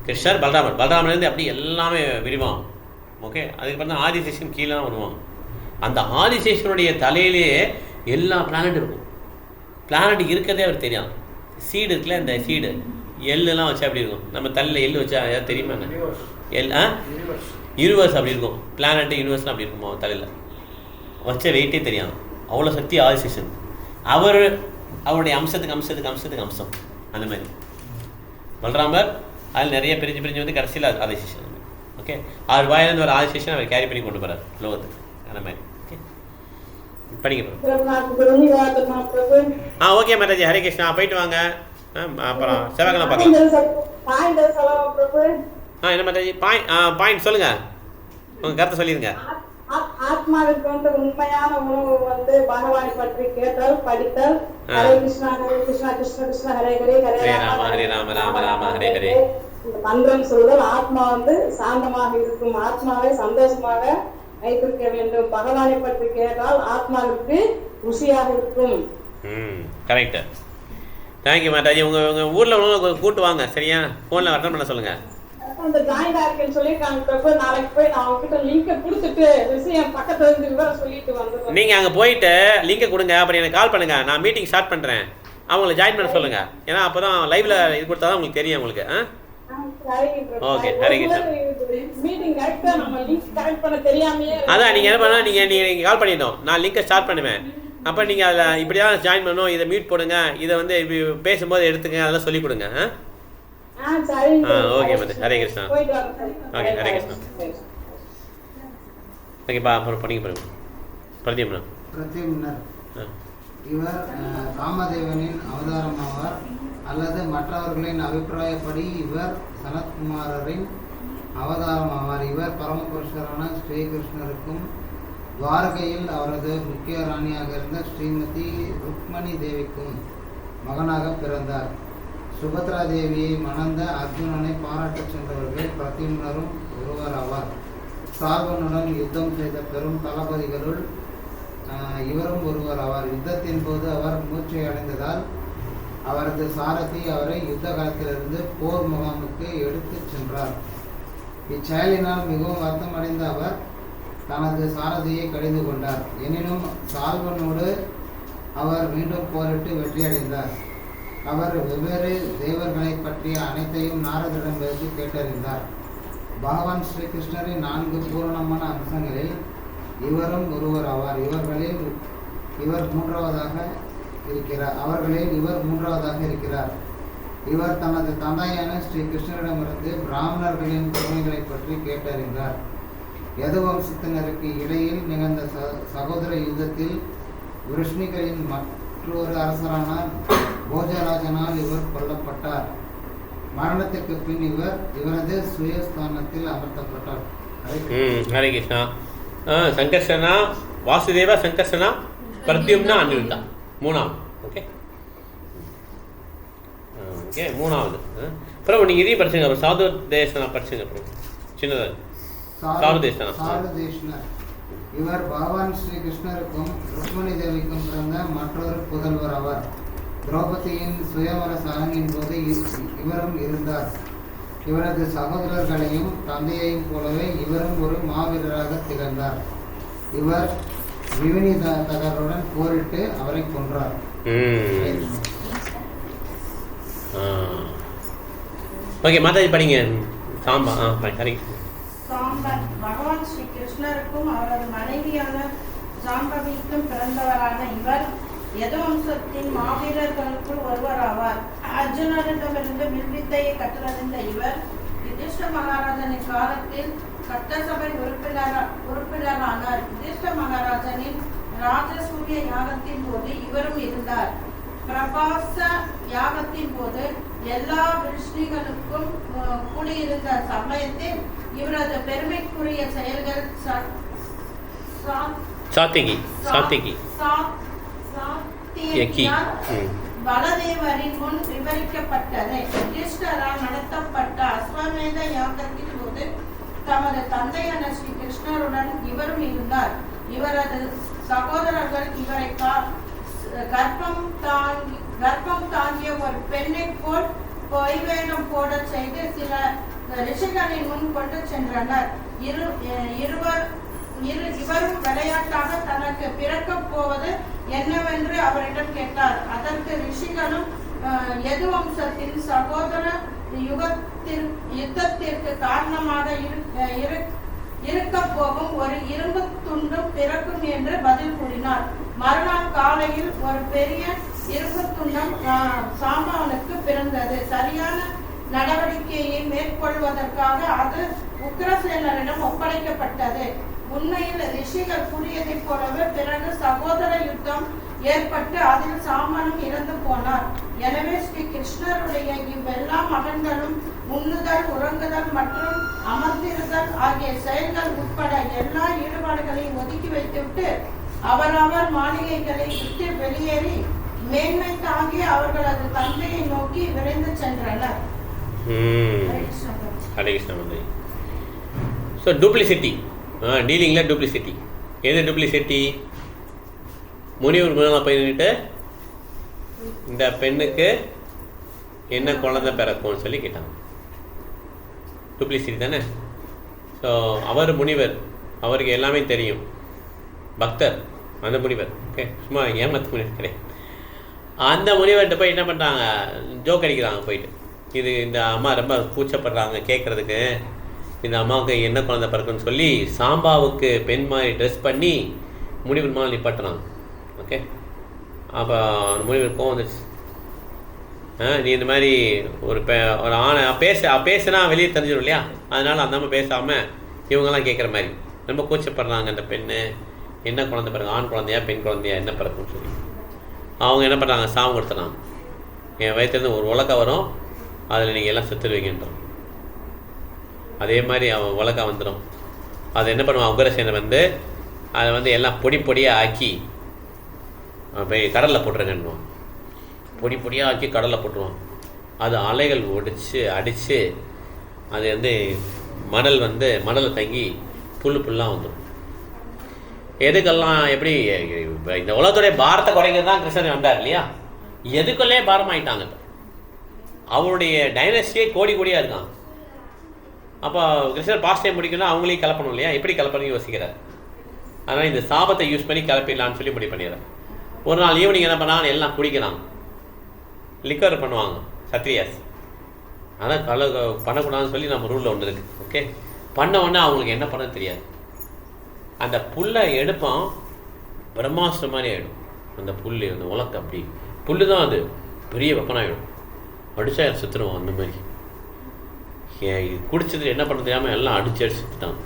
கிருஷ்ணர் பலராமர்லேருந்து அப்படி எல்லாமே விரிவாகும். ஓகே, அதுக்கப்புறம் தான் ஆதிசேஷன் கீழே தான் வருவாங்க. அந்த ஆதிசேஷனுடைய தலையிலேயே எல்லா பிளானட் இருக்கும். பிளானட் இருக்கிறதே அவர் தெரியும். சீடு இருக்குல்ல, இந்த சீடு எள்ளுலாம் வச்சா அப்படி இருக்கும். நம்ம தலையில் எள்ளு வச்சா ஏதாவது தெரியுமா? யூனிவர்ஸ் அப்படி இருக்கும். பிளானட்டு யூனிவர்ஸ்லாம் அப்படி இருக்குமா தலையில் வச்ச வெயிட்டே தெரியும். அவ்வளோ சக்தி ஆதிசேஷன். அவருடைய அம்சத்துக்கு அம்சம் அந்த மாதிரி பலராமர். அதில் நிறைய பிரிஞ்சு வந்து கடைசியில் ஆதிசேஷன். ஓகே, அவர் வாயிலிருந்து ஒரு ஆதிசேஷன் அவர் கேரி பண்ணி கொண்டு போகிறார் லோகத்துக்கு. அந்த மாதிரி. ஓகே, படிக்க. ஓகே மாதாஜி, ஹரே கிருஷ்ணா. போயிட்டு வாங்க. அப்புறம் செவ்வாய்க்கிழமை பார்க்கலாம். என்ன மாதாஜி பாயிண்ட் சொல்லுங்க, உங்க கருத்தை சொல்லிருங்க. ஆத்மாவிற்கு வந்து உண்மையான உணவு வந்து பகவானை பற்றி கேட்டல், படித்தல், ஹரே கிருஷ்ணா கிருஷ்ணா கிருஷ்ணா ஹரே ஹரே ஹரே ராம ஹரே ராம ராம ராம ஹரே ஹரே மந்திரம் சொல்லுதல். ஆத்மா வந்து சாந்தமாக இருக்கும், ஆத்மாவை சந்தோஷமாக வைத்திருக்க வேண்டும். பகவானை பற்றி கேட்டால் ஆத்மாவிற்கு ருசியாக இருக்கும். கரெக்ட். தேங்க்யூ மாதாஜி. உங்கள் ஊரில் உள்ளவங்க கூட்டு வாங்க சரியா, ஃபோனில் அட்டன் பண்ண சொல்லுங்கள். அந்த ஜாயிண்ட் ஆயிருக்குன்னு சொல்லியிருக்காங்க பிரபு. நாளைக்கு போய் நான் அவங்ககிட்ட லிங்கை கொடுத்துட்டு விஷயம் பக்கத்துல இருந்து விவரம் சொல்லிட்டு வந்துடுறேன். நீங்கள் அங்கே போயிட்டு லிங்கை கொடுங்க, அப்புறம் எனக்கு கால் பண்ணுங்கள். நான் மீட்டிங் ஸ்டார்ட் பண்ணுறேன், அவங்கள ஜாயின் பண்ண சொல்லுங்கள். ஏன்னா அப்போ தான் லைவில் இது கொடுத்தா தான் உங்களுக்கு தெரியும் உங்களுக்கு. ஓகே, ஹரே கிருஷ்ணா. மீட்டிங் கரெக்டா நம்ம லிங்க் கரெக்ட் பண்ண தெரியாமையே அதான் நீங்கள் என்ன பண்ணால் நீங்கள் கால் பண்ணிட்டோம், நான் லிங்கை ஸ்டார்ட் பண்ணுவேன். அப்போ நீங்கள் அதில் இப்படி தான் ஜாயின் பண்ணணும், இதை மியூட் போடுங்க, இதை வந்து பேசும்போது எடுத்துங்க, அதெல்லாம் சொல்லிக் கொடுங்க. ஓகே மது, ஹரே கிருஷ்ணா. ஓகே, ஹரே கிருஷ்ணா. ஓகேப்பா, அப்புறம் பண்ணிக்க பாருங்க. பிரத்யும்னர் இவர் காமதேவனின் அவதாரமாவார் அல்லது மற்றவர்களின் அபிப்பிராயப்படி இவர் சனத்குமாரரின் அவதாரமாவார். இவர் பரமபுருஷரான ஸ்ரீகிருஷ்ணருக்கும் துவாரகையில் அவரது முக்கிய ராணியாக இருந்த ஸ்ரீமதி ருக்மணி தேவிக்கும் மகனாக பிறந்தார். சுபத்ரா தேவியை மணந்த அர்ஜுனனை பாராட்டச் சென்றவர்கள் பிரத்யும்னரும் ஒருவர் ஆவார். சால்வனுடன் யுத்தம் செய்த பெரும் தளபதிகளுள் இவரும் ஒருவர் ஆவார். யுத்தத்தின் போது அவர் மூச்சை அடைந்ததால் அவரது சாரதி அவரை யுத்த காலத்திலிருந்து போர் முகாமுக்கு எடுத்துச் சென்றார். இச்செயலினால் மிகவும் வருத்தமடைந்த அவர் தனது சாரதியை கடிந்து கொண்டார். எனினும் சால்வனோடு அவர் மீண்டும் போரிட்டு வெற்றியடைந்தார். அவர் வெவ்வேறு தேவர்களை பற்றிய அனைத்தையும் நாரதரிடமிருந்து கேட்டறிந்தார். பகவான் ஸ்ரீகிருஷ்ணரின் 4 பூரணமான அம்சங்களில் இவரும் ஒருவர் ஆவார். அவர்களில் இவர் மூன்றாவதாக இருக்கிறார். இவர் தனது தந்தையான ஸ்ரீ கிருஷ்ணரிடமிருந்து பிராமணர்களின் பெருமைகளை பற்றி கேட்டறிந்தார். யதுவம்சத்தினருக்கு இடையில் நிகழ்ந்த சகோதர யுத்தத்தில் விருஷ்ணிகளின் மற்றொரு அரசரான போஜராஜனால் இவர் கொல்லப்பட்டார். மரணத்துக்கு பின் இவரது சுயஸ்தானத்தில் அமர்த்தப்பட்டார். ஹரே கிருஷ்ணா. சங்கர்ஷனா, வாசுதேவா, சங்கர்ஷனா, பிரத்யும்னா, அனிருத்தா, மூணாவது. ஓகே ஓகே, மூணாவது. அப்புறம் நீங்கள் இதையும் படிச்சுங்க, அப்புறம் சாது தேசனா படிச்சுங்க. அப்புறம் சின்னதாக சாருதேஷ்ணர் இவர் பகவான் ஸ்ரீ கிருஷ்ணருக்கும் ருக்மணி தேவிக்கும் பிறந்த மற்றொரு புதல்வர் ஆவார். திரௌபதியின் சுயவர சடங்கின் போது இவரும் இருந்தார். இவரது சகோதரர்களையும் தந்தையையும் போலவே இவரும் ஒரு மாவீரராக திகழ்ந்தார். இவர் விவினி தகருடன் போரிட்டு அவரை கொன்றார். ஓகே மாதாஜி படிங்க. சாம்பா சரி. சாம்பன் பகவான் ஸ்ரீ கிருஷ்ணருக்கும் அவரது மனைவியான சாம்பவிக்கும் பிறந்தவரான இவர் யதுவம்சத்தின் மாவீரர்களுக்குள் ஒருவர் ஆவார். அர்ஜுனரிடமிருந்து வில்வித்தையை கற்றறிந்த இவர் யுதிஷ்ட மகாராஜனின் காலத்தில் சட்டசபை உறுப்பினரானார். யுதிஷ்ட மகாராஜனின் ராஜசூரிய யாகத்தின் போது இவரும் இருந்தார். பிரபாச யாகத்தின் போது எல்லா விஷ்ணிகளுக்கும் கூடியிருந்த சமயத்தில் இவரது பெருமைக்குரிய செயல்கள் பலதேவரின் முன் விவரிக்கப்பட்டது. யுதிஷ்டரால் நடத்தப்பட்ட அஸ்வமேத யாகத்தின் போது தமது தந்தையான ஸ்ரீ கிருஷ்ணருடன் இவரும் இருந்தார். இவரது சகோதரர்கள் இவரை கர்ப்பம் தாங்கிய ஒரு பெண்ணை போல் பொய்வேடம் போட செய்து சில ரிஷிகளின் முன் கொண்டு சென்றனர். இவரும் விளையாட்டாக தனக்கு பிறக்கப் போவது என்னவென்று அவரிடம் கேட்டார். அதற்கு ரிஷிகளும் யதுவம்சத்தின் சகோதர யுத்தத்திற்கு காரணமாக இருக்க போகும் ஒரு இரும்பு துண்டும் பிறக்கும் என்று பதில் கூறினார். மறுநாள் காலையில் ஒரு பெரிய இரும்பு துண்டம் சாம்பவனுக்கு பிறந்தது. சரியான நடவடிக்கையை மேற்கொள்வதற்காக அது உக்ரசேனரிடம் ஒப்படைக்கப்பட்டது. உண்மையில் ரிஷிகள் கூறியதைப் போலவே பிறகு சகோதர யுத்தம் ஏற்பட்டு அதில் சாமனும் இறந்து போனார். எனவே ஸ்ரீ கிருஷ்ணருடைய இவ்வெல்லா மகன்களும் உண்ணுதல், உறங்குதல் மற்றும் அமர்ந்திருத்தல் ஆகிய செயல்கள் உட்பட எல்லா ஈடுபாடுகளையும் ஒதுக்கி வைத்துவிட்டு அவரவர் மாளிகைகளை விட்டு வெளியேறி மேன்மை தாங்கி அவர்களது தந்தையை நோக்கி விரைந்து சென்றனர். Hare Krishna. So duplicity, டீலிங்கில் duplicity. எது டூப்ளிசிட்டி? முனிவர் மூலமாக போயிட்டு இந்த பெண்ணுக்கு என்ன குழந்தை பிறக்கும்னு சொல்லி கேட்டாங்க. டூப்ளிசிட்டி தானே. ஸோ அவர் முனிவர், அவருக்கு எல்லாமே தெரியும், பக்தர் அந்த முனிவர். ஓகே, சும்மா ஏமாத்து முனிவர் கிடையாது. அந்த முனிவர்கிட்ட போய் என்ன பண்ணுறாங்க, ஜோக் அடிக்கிறாங்க போயிட்டு. இது இந்த அம்மா ரொம்ப கூச்சப்படுறாங்க கேட்குறதுக்கு, இந்த அம்மாவுக்கு என்ன குழந்தை பிறக்குன்னு சொல்லி சாம்பாவுக்கு பெண் மாதிரி ட்ரெஸ் பண்ணி முனிவர் மேலே நிப்பாட்டுறாங்க. ஓகே, அப்போ முனிவர் கோவம் வந்துடுச்சு. நீ இந்த மாதிரி ஒரு ஆணை பேசுனா வெளியே தெரிஞ்சிடும் இல்லையா, அதனால் அந்த அம்மா பேசாமல் இவங்கெல்லாம் கேட்குற மாதிரி ரொம்ப கூச்சப்படுறாங்க. அந்த பெண்ணு என்ன குழந்தை பிறகு, ஆண் குழந்தையா பெண் குழந்தையா என்ன பிறக்குன்னு சொல்லி அவங்க என்ன பண்ணுறாங்க, சாமம் கொடுத்துறாங்க. என் வயிற்றுலேருந்து ஒரு உலக்கை வரும், அதில் நீங்கள் எல்லாம் செத்துருவீங்கன்றோம். அதே மாதிரி அவன் உலக்கா வந்துடும். அதை என்ன பண்ணுவான், உக்ரசேனன் வந்து அதை வந்து எல்லாம் பொடி பொடியாக ஆக்கி போய் கடலில் போட்டுருங்கன்னுவான். பொடி பொடியாக ஆக்கி கடலில் போட்டுருவான். அது அலைகள் அடித்து அது வந்து மணலில் தங்கி புல்லாக வந்துடும். எதுக்கெல்லாம் எப்படி இந்த உலகத்துடைய பாரத்தை குறைங்கிறது தான் கிருஷ்ணன் வந்தார் இல்லையா, எதுக்குள்ளே பாரமாயிட்டாங்க. அவருடைய டைனஸ்டியே கோடி கோடியாக இருக்கான். அப்போ கிருஷ்ணர் பாஸ்ட் டைம் முடிக்கணும்னா அவங்களையும் கிளப்பணும் இல்லையா, எப்படி கிளப்பணும்னு யோசிக்கிறார். அதனால் இந்த சாபத்தை யூஸ் பண்ணி கிளப்பிடலான்னு சொல்லி முடிவு பண்ணிடுறார். ஒரு நாள் ஈவினிங் என்ன பண்ணாங்க, எல்லாம் குடிக்கிறாங்க, லிக்கர் பண்ணுவாங்க சத்ரியாஸ். ஆனால் பண்ணக்கூடாதுன்னு சொல்லி நம்ம ரூலில் ஒன்று இருக்குது. ஓகே, பண்ண உடனே அவங்களுக்கு என்ன பண்ண தெரியாது. அந்த புல்லை எடுப்போம், பிரம்மாஸ்திரம் மாதிரி ஆகிடும். அந்த புல், அந்த உலக்கு அப்படி புல்லு தான் அது பெரிய வெப்பனாகிடும், அடித்தா சுற்றுருவோம். அந்த மாதிரி குடிச்சது என்ன பண்ண தெரியாமல் எல்லாம் அடித்து சுற்றுட்டாங்க.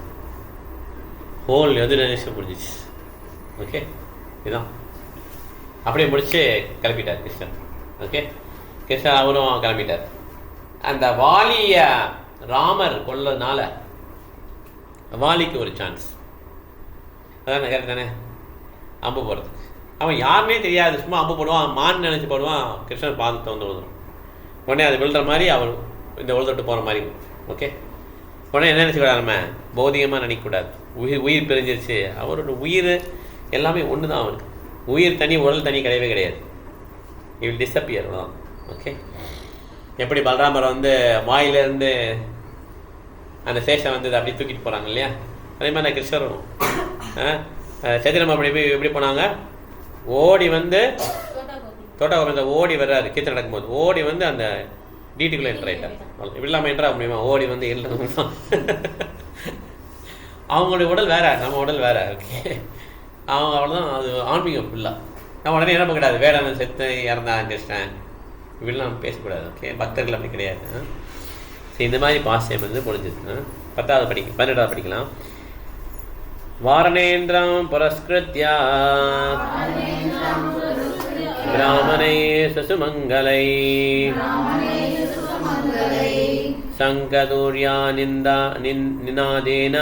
ஹோல் நிமிஷம் முடிஞ்சிச்சு. ஓகே, இதுதான் அப்படியே முடிச்சு கிளப்பிட்டார் கிருஷ்ணன். ஓகே, கிருஷ்ணன் அவரும் கிளம்பிட்டார். அந்த வாலிய ராமர் கொல்லதுனால வாலிக்கு ஒரு சான்ஸ், அதான் கரெக்ட் தானே, அம்பு போடுறதுக்கு. அவன் யாருமே தெரியாது, சும்மா அம்பு போடுவான், மான் நினச்சி போடுவான். கிருஷ்ணன் பாதத்தை வந்து விழுதும். உடனே அது விழுற மாதிரி அவர் இந்த உழுதுட்டு போகிற மாதிரி. ஓகே, உடனே என்ன நினச்சிக்கூடாது, நம்ம பௌதிகமாக நினைக்கக்கூடாது. உயிர் பிரிஞ்சிருச்சு, அவரோட உயிர் எல்லாமே ஒன்று தான். அவருக்கு உயிர் தனி, உடல் தனி கிடையவே கிடையாது. இட் வில் டிஸப்பியர் தான். ஓகே, எப்படி பலராமர் வந்து வாயிலேருந்து அந்த சேஷம் வந்து அப்படி தூக்கிட்டு போகிறாங்க இல்லையா, அதே மாதிரி நான் கிருஷ்ணரும் சத்திரமா அப்படி போய் எப்படி போனாங்க, ஓடி வந்து தோட்டா ஓடி வர்றாரு. கீர்த்தனை நடக்கும்போது ஓடி வந்து அந்த டீட்டுக்குள்ளே என்ட்ரு ஆகிட்டார். இப்படி இல்லாமல் என்ட்ரா முடியுமா, ஓடி வந்து எழுதுதான். அவங்களுடைய உடல் வேற, நம்ம உடல் வேற. ஓகே, அவங்க அவ்வளோதான், அது ஆன்மீகம் ஃபுல்லாக. நான் உடனே என்ன பண்ணக்கூடாது, வேற செத்து இறந்தான் கிருஷ்ணன் இப்படிலாம் பேசக்கூடாது. ஓகே, பக்தர்கள் அப்படி கிடையாது. சரி, இந்த மாதிரி பாஸ்யம் வந்து முடிஞ்சது. 10வது 12வது படிக்கலாம். வாரணேந்திரம் புரஸ்கிருத்யா பிராமணை சுமங்கலை சங்கதூர்யா நிநாதேன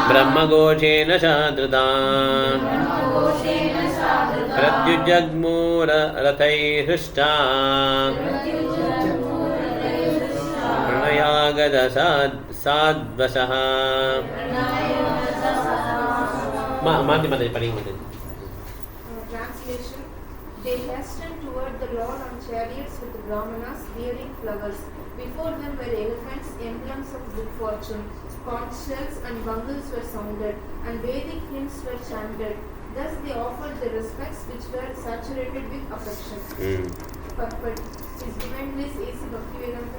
பிரம்மகோஷேன சாத்ருதாம் பிரத்யுஜக்மூர ரதை ஹிருஷ்டா பிரணயாகத சாத்வசஹ. மாத்தி படிக்க மாட்டேன். Translation. They hastened toward the lawn on chariots with brahmanas bearing flowers. Before them were elephants, emblems of good fortune. Conch shells and bangles were sounded, and Vedic hymns were chanted. Thus they offered the respects which were saturated with affection. Purport. His Divine Grace A.C. Bhaktivedanta.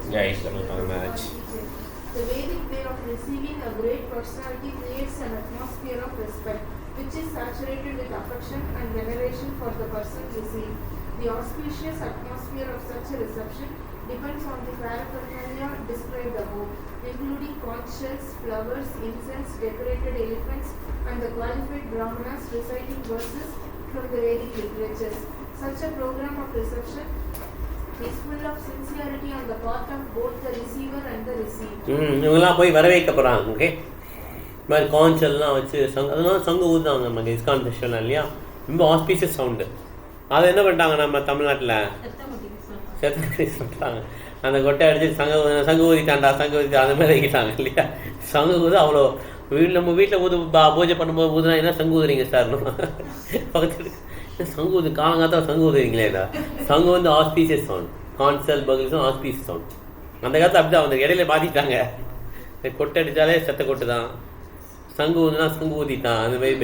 The Vedic way of receiving a great personality creates an atmosphere of respect, which is saturated with affection and veneration for the person received. The auspicious atmosphere of such a reception depends on the paraphernalia described above, including conch shells, flowers, incense, decorated elephants, and the qualified brahmanas reciting verses from the Vedic literatures. Such a program of reception is full of sincerity on the part of both the receiver and the received. இவங்கெல்லாம் போய் வரவேற்க போகிறாங்க. Okay, இது மாதிரி கான்செல்லாம் வச்சு அதெல்லாம் சங்கு ஊதுவாங்க. நம்ம இஸ்கான் ஃபெஸ்டிவல் இல்லையா, ரொம்ப ஆஸ்பீஷியஸ் சவுண்டு. அதை என்ன பண்ணிட்டாங்க நம்ம தமிழ்நாட்டில் செத்து சொல்லிட்டாங்க. அந்த கொட்டை அடிச்சு சங்கு ஊதிட்டாண்டா அந்த மாதிரி வைக்கிட்டாங்க இல்லையா. சங்கு ஊது அவ்வளோ நம்ம வீட்டில் பூஜை பண்ணும்போது ஊதுனா என்ன சங்கு ஊதுறீங்க சார், பக்கத்து சங்கு வந்து காலங்காத்தான் சங்கு உதவிங்களேடா. சங்கு வந்து ஆஸ்பீசியஸ் சவுண்ட், கான்சல் பகுதியும் ஆஸ்பீஸ் சவுண்ட். அந்த காலத்தில் அப்படி தான் வந்து இடையில மாற்றிட்டாங்க. கொட்டை அடித்தாலே செத்த கொட்டு தான், சங்கு ஊதுனா சங்கு ஊதிட்டான், அந்த மாதிரி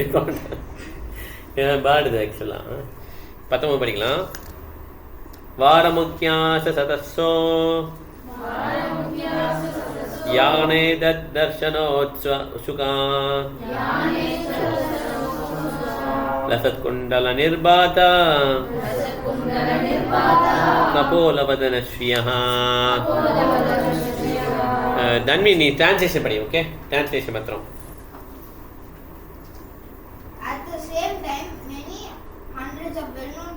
பாடுது ஆக்சுவலாக. 19 படிக்கலாம். வாரமுக்கியாச சதஸ்ஸோ யானே தர்ஷனோத்சுகா லசத்குண்டல நிர்பாதா கபோலவதனஸ்வியः. தன்வி நீ டிரான்ஸ்லேஷன் படி. ஓகே, டிரான்ஸ்லேஷன் மாத்திரம். At the same time, many hundreds of well-known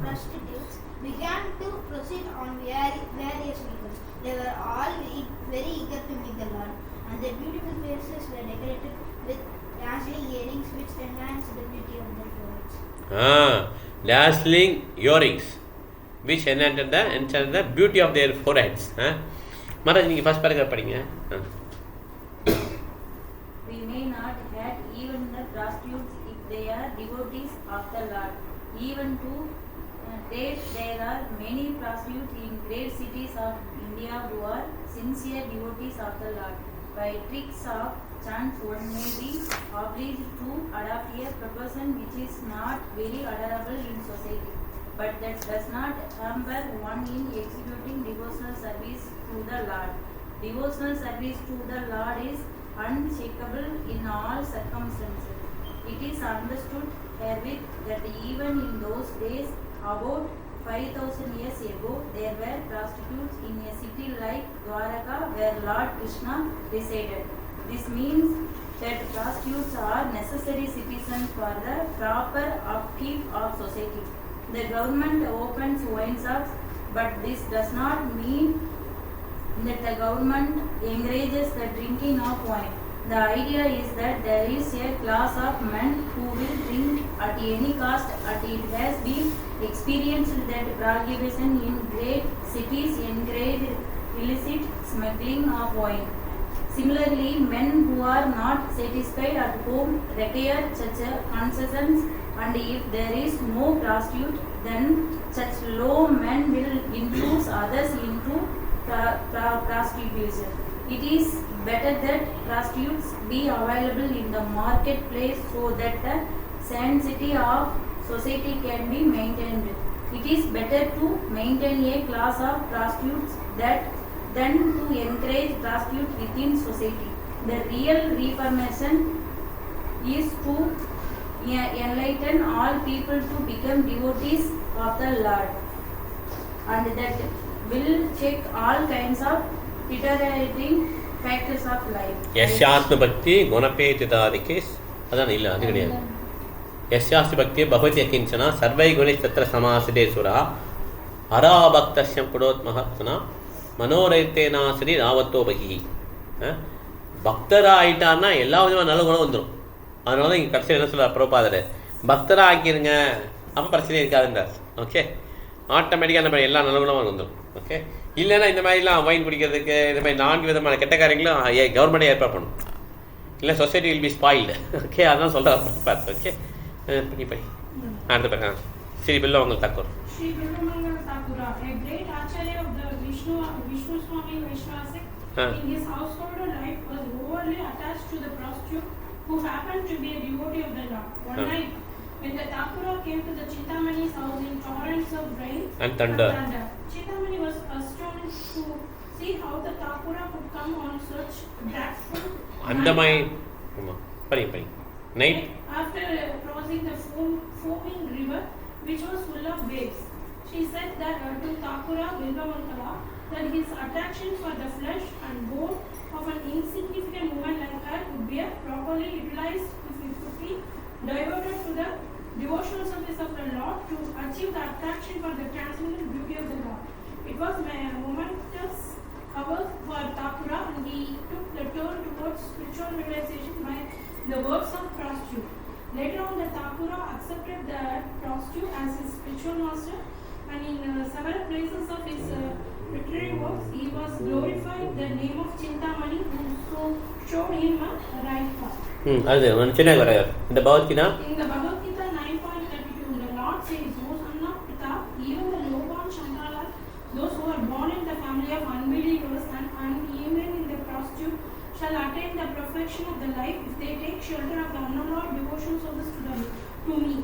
prostitutes began to proceed on various vehicles. They were all very eager to meet the Lord, and their beautiful faces were decorated with dazzling earrings which enhanced the beauty of their foreheads. Dazzling earrings which enhanced the beauty of their foreheads. Maharaj நீங்கள் first paragraph படிங்க. We may not hate even the prostitutes if they are devotees of the Lord. Even to date there are many prostitutes in great cities of India who are sincere devotees of the Lord. By tricks of chance one may be obliged to adopt a profession which is not very adorable in society, but that does not hamper one in executing devotional service to the Lord. Devotional service to the Lord is unshakable in all circumstances. It is understood herewith that even in those days, about 5,000 years ago, there were prostitutes in a city like Dwaraka where Lord Krishna resided. This means that prostitutes are necessary citizens for the proper upkeep of society. The government opens wine shops, but this does not mean that the government encourages the drinking of wine. The idea is that there is a class of men who will drink at any cost, and it has been experienced that prohibition in great cities encourage illicit smuggling of wine. Similarly, men who are not satisfied at home require such concessions, and if there is no prostitute, then such low men will influence others into prostitution. It is better that prostitutes be available in the marketplace so that the sanctity of society can be maintained. It is better to maintain a class of prostitutes than to encourage prostitutes within society. The real reformation is to enlighten all people to become devotees of the Lord, and that will check all kinds of deteriorating factors of life. யஸ்யாத்ம பக்தி குணபேதிதாதிகே அதான் இல்லை, அது கிடையாது. யஸ்யாஸ்தி பக்தி பகவதி கிஞ்சனா சர்வை குணை தத்திர சமாசிதேசுரா அராபக்தஸ்யம் குடோத்மஹத்னா மனோரேத்தேனாசிரி ராவத்தோ பகி. பக்தராக ஆகிட்டார்னா எல்லா விதமாக நல்ல குணம் வந்துடும். அதனால தான் இங்கே கடைசியில் என்ன சொல்ல பிரபாதர், பக்தராக ஆக்கிடுங்க, அப்போ பிரச்சனை இருக்காதுன்றார். ஓகே, ஆட்டோமேட்டிக்காக நம்ம எல்லா நல்ல குணமாக வந்துடும். ஓகே, இல்லைன்னா இந்த மாதிரிலாம் வைன் குடிக்கிறதுக்கு இந்த மாதிரி 4 விதமான கெட்ட காரியங்களும் கவர்மெண்ட்டே ஏற்பாடு பண்ணும், இல்லை society will be spoiled. Okay, அதான் சொல்கிறேன். ஓகே, படி அடுத்த பக்கம் Sri பில்லவங்கல் Thakur. Sri Billamangal Thakura, a great acharya of the Vishnu Swami Vaishnavasik, in his household life was overly attached to the prostitute who happened to be a devotee of the Lord. One night, when the Thakura came to the Chintamani's house in torrents of rain and thunder, Chintamani was astonished to see how the Thakura could come on such dreadful night. After crossing the foaming river, which was full of waves, she said that to Thakura Billamangal that his attraction for the flesh and bone of an insignificant woman like her would be properly utilized if it could be diverted to the devotional service of the Lord to achieve the attraction for the transcendental beauty of the Lord. It was a momentous hour for Thakura, and he took the turn towards spiritual realization by the works of prostitute. Later on, the Thakura accepted the prostitute as his spiritual master, and in several places of his literary works, he was glorifying the name of Chintamani, who so showed him a right path. அது சின்ன வரையார். இந்த Bhagavad Gita In the Bhagavad Gita says, O son of Pita, even the low-born Chandalas, those who are born in the family of unbelievers and even in the prostitute, shall attain the perfection of the life if they take shelter of the unallowed devotional service to me.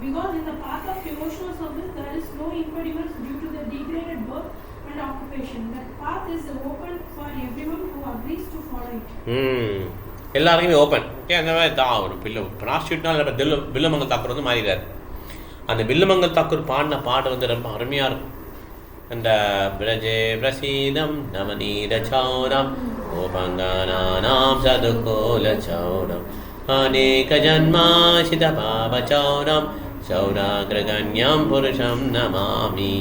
Because in the path of devotional service there is no impediments due to the degraded birth and occupation. That path is open for everyone who agrees to follow it. எல்லாருக்குமே open. Okay, அந்த மாதிரி தான் ஒரு ப்ராஸ்டியூட்னால் நம்ம பில்லுமங்கல் தாக்கூர் வந்து மாறிடுறார். அந்த பில்லுமங்கல் தாக்கூர் பாடின பாட்டு வந்து ரொம்ப அருமையாக இருக்கும். அந்த பிரஜே பிரசீதம் நவநீத சௌரம் ஓபங்கனானாம் சதுகோல சௌரம் அநேக ஜன்மாசித பாப சௌரம் சௌராகிரகண்யம் புருஷம் நமாமி.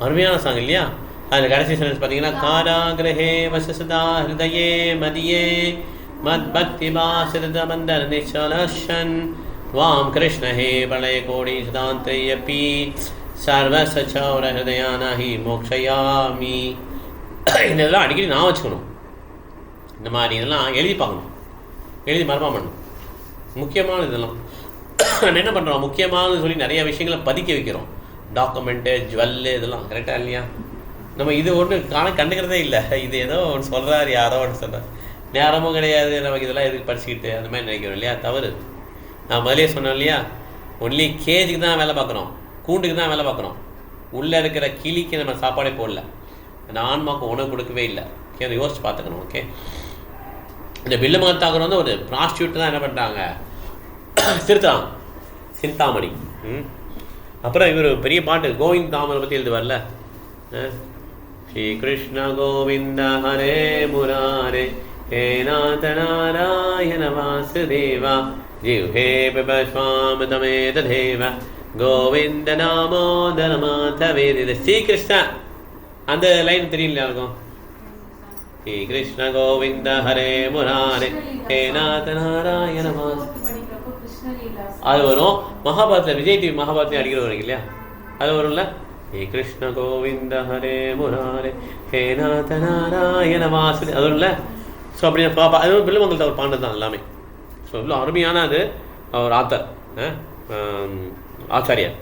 அருமையான சாங் இல்லையா? அதில் கடைசி சென்டென்ஸ் பார்த்தீங்கன்னா, காராகிரஹே வசசதா ஹிருதயே மதியே மத்பக்தி பாசிரத மந்தர நிச்சலஷன் வாம் கிருஷ்ண ஹே பலய கோடி சதாந்தயப்பி சர்வசௌர ஹிருதயானஹி மோக்ஷயாமி. இதெல்லாம் அடிக்கடி நான் வச்சுக்கணும். இந்த மாதிரி இதெல்லாம் எழுதி பார்க்கணும், எழுதி மரபா பண்ணணும். முக்கியமான இதெல்லாம் என்ன பண்ணுறோம், முக்கியமானது சொல்லி நிறைய விஷயங்களை பதிக்க வைக்கிறோம். டாக்குமெண்ட்டு, ஜுவல்லு, இதெல்லாம் கரெக்டாக இல்லையா? நம்ம இது ஒன்று கண்டுக்கிறதே இல்லை. இது ஏதோ ஒன்று சொல்கிறார், யாரோ ஒன்று சொல்கிறார், நேரமும் கிடையாது, நமக்கு இதெல்லாம் எதுக்கு படிச்சுக்கிட்டு அந்த மாதிரி நினைக்கிறோம் இல்லையா? தவறு. நான் முதலே சொன்னேன் இல்லையா, ஒன்லி கேஜுக்கு தான் வேலை பார்க்குறோம், கூண்டுக்கு தான் வேலை பார்க்குறோம். உள்ளே இருக்கிற கிளிக்கு நம்ம சாப்பாடே போடல, அந்த ஆன்மாவுக்கு உணவு கொடுக்கவே இல்லை. ஓகே, அதை யோசிச்சு பார்த்துக்கணும். ஓகே, இந்த பில்லுமங்கல் தாக்கூர் வந்து ஒரு ப்ராஸ்டியூட் தான் என்ன பண்ணுறாங்க, திருத்தலாம் சிந்தாமணி. அப்புறம் இவர் பெரிய பாட்டு கோவிந்த் தாமரை பற்றி எழுதுவார்ல, ஸ்ரீ கிருஷ்ண கோவிந்த ஹரே முராரே ஹே நாத நாராயண வாசுதேவா ஜிவ்ஹே பிபஸ்வாமிதமே ததேவ கோவிந்த நாமோதர மாதவே. இது ஸ்ரீகிருஷ்ண அந்த லைன் தெரியல இருக்கும். ஸ்ரீ கிருஷ்ண கோவிந்த ஹரே முராரே ஹே நாத நாராயண வாசுதேவா. அது வரும். மகாபாரத்தில் விஜய் டிவி மகாபாரத்தையும் அடிக்கிற வரும் இல்லையா, அது வரும்ல, ஹே கிருஷ்ண கோவிந்த ஹரே முராரே ஹே நாத நாராயண வாசுதேவா, அது வரும்ல. ஸோ அப்படி பாப்பா அது பில்லுமங்கல் தாக்கூர் பாண்டது தான் எல்லாமே. ஸோ இவ்வளோ அருமையான அது ஒரு ஆத்தர், ஆச்சாரியர்.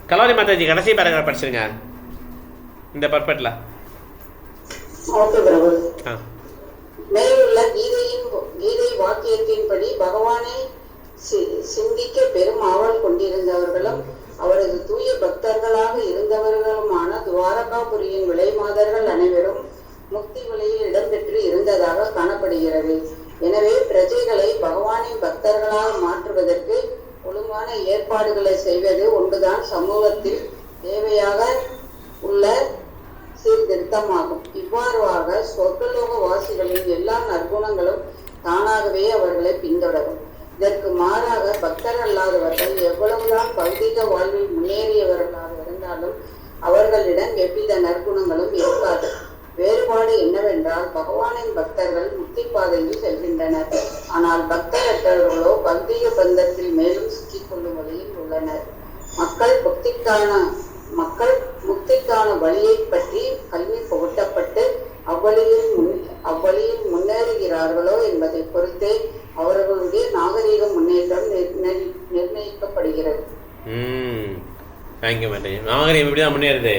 கலாவதி மாதாஜி கடைசி பேராகிராஃப் படிச்சிருங்க இந்த பர்பட்டில். மேலுள்ள கீதை வாக்கியத்தின்படி பகவானை சிந்திக்க பெரும் ஆவல் கொண்டிருந்தவர்களும் அவரது தூய பக்தர்களாக இருந்தவர்களுமான துவாரகாபுரியின் விலைமாதர்கள் அனைவரும் முக்தி வழியில் இடம்பெற்று இருந்ததாக காணப்படுகிறது. எனவே பிரஜைகளை பகவானின் பக்தர்களாக மாற்றுவதற்கு ஒழுங்கான ஏற்பாடுகளை செய்வது ஒன்றுதான் சமூகத்தில் தேவையாக உள்ள சீர்திருத்தமாகும். இவ்வாறாக சொர்க்கலோக வாசிகளின் எல்லா நற்குணங்களும் தானாகவே அவர்களை பின்தொடரும். இதற்கு மாறாக பக்தர் அல்லாதவர்கள் எவ்வளவுதான் பௌதிக வாழ்வில் முன்னேறியவர்களாக இருந்தாலும் அவர்களிடம் எவ்வித நற்குணங்களும் இருக்காது. வேறுபாடு என்னவென்றால் பகவானின் பக்தர்கள் முக்தி பாதையில் செல்கின்றனர், ஆனால் பக்தரற்றவர்களோ பௌதிக பந்தத்தில் மேலும் சிக்கிக்கொள்ளும் வழியில் உள்ளனர். மக்கள் முக்திக்கான வழியை பற்றி கல்வி புகட்டப்பட்டு அவ்வழியில் முன்னேறுகிறார்களோ என்பதை பொறுத்தே அவர்களுடைய நாகரீக முன்னேற்றம் நிர்ணயிக்கப்படுகிறது. Thank you madam. நாகரீகம் எப்படி தான் முன்னேறுது,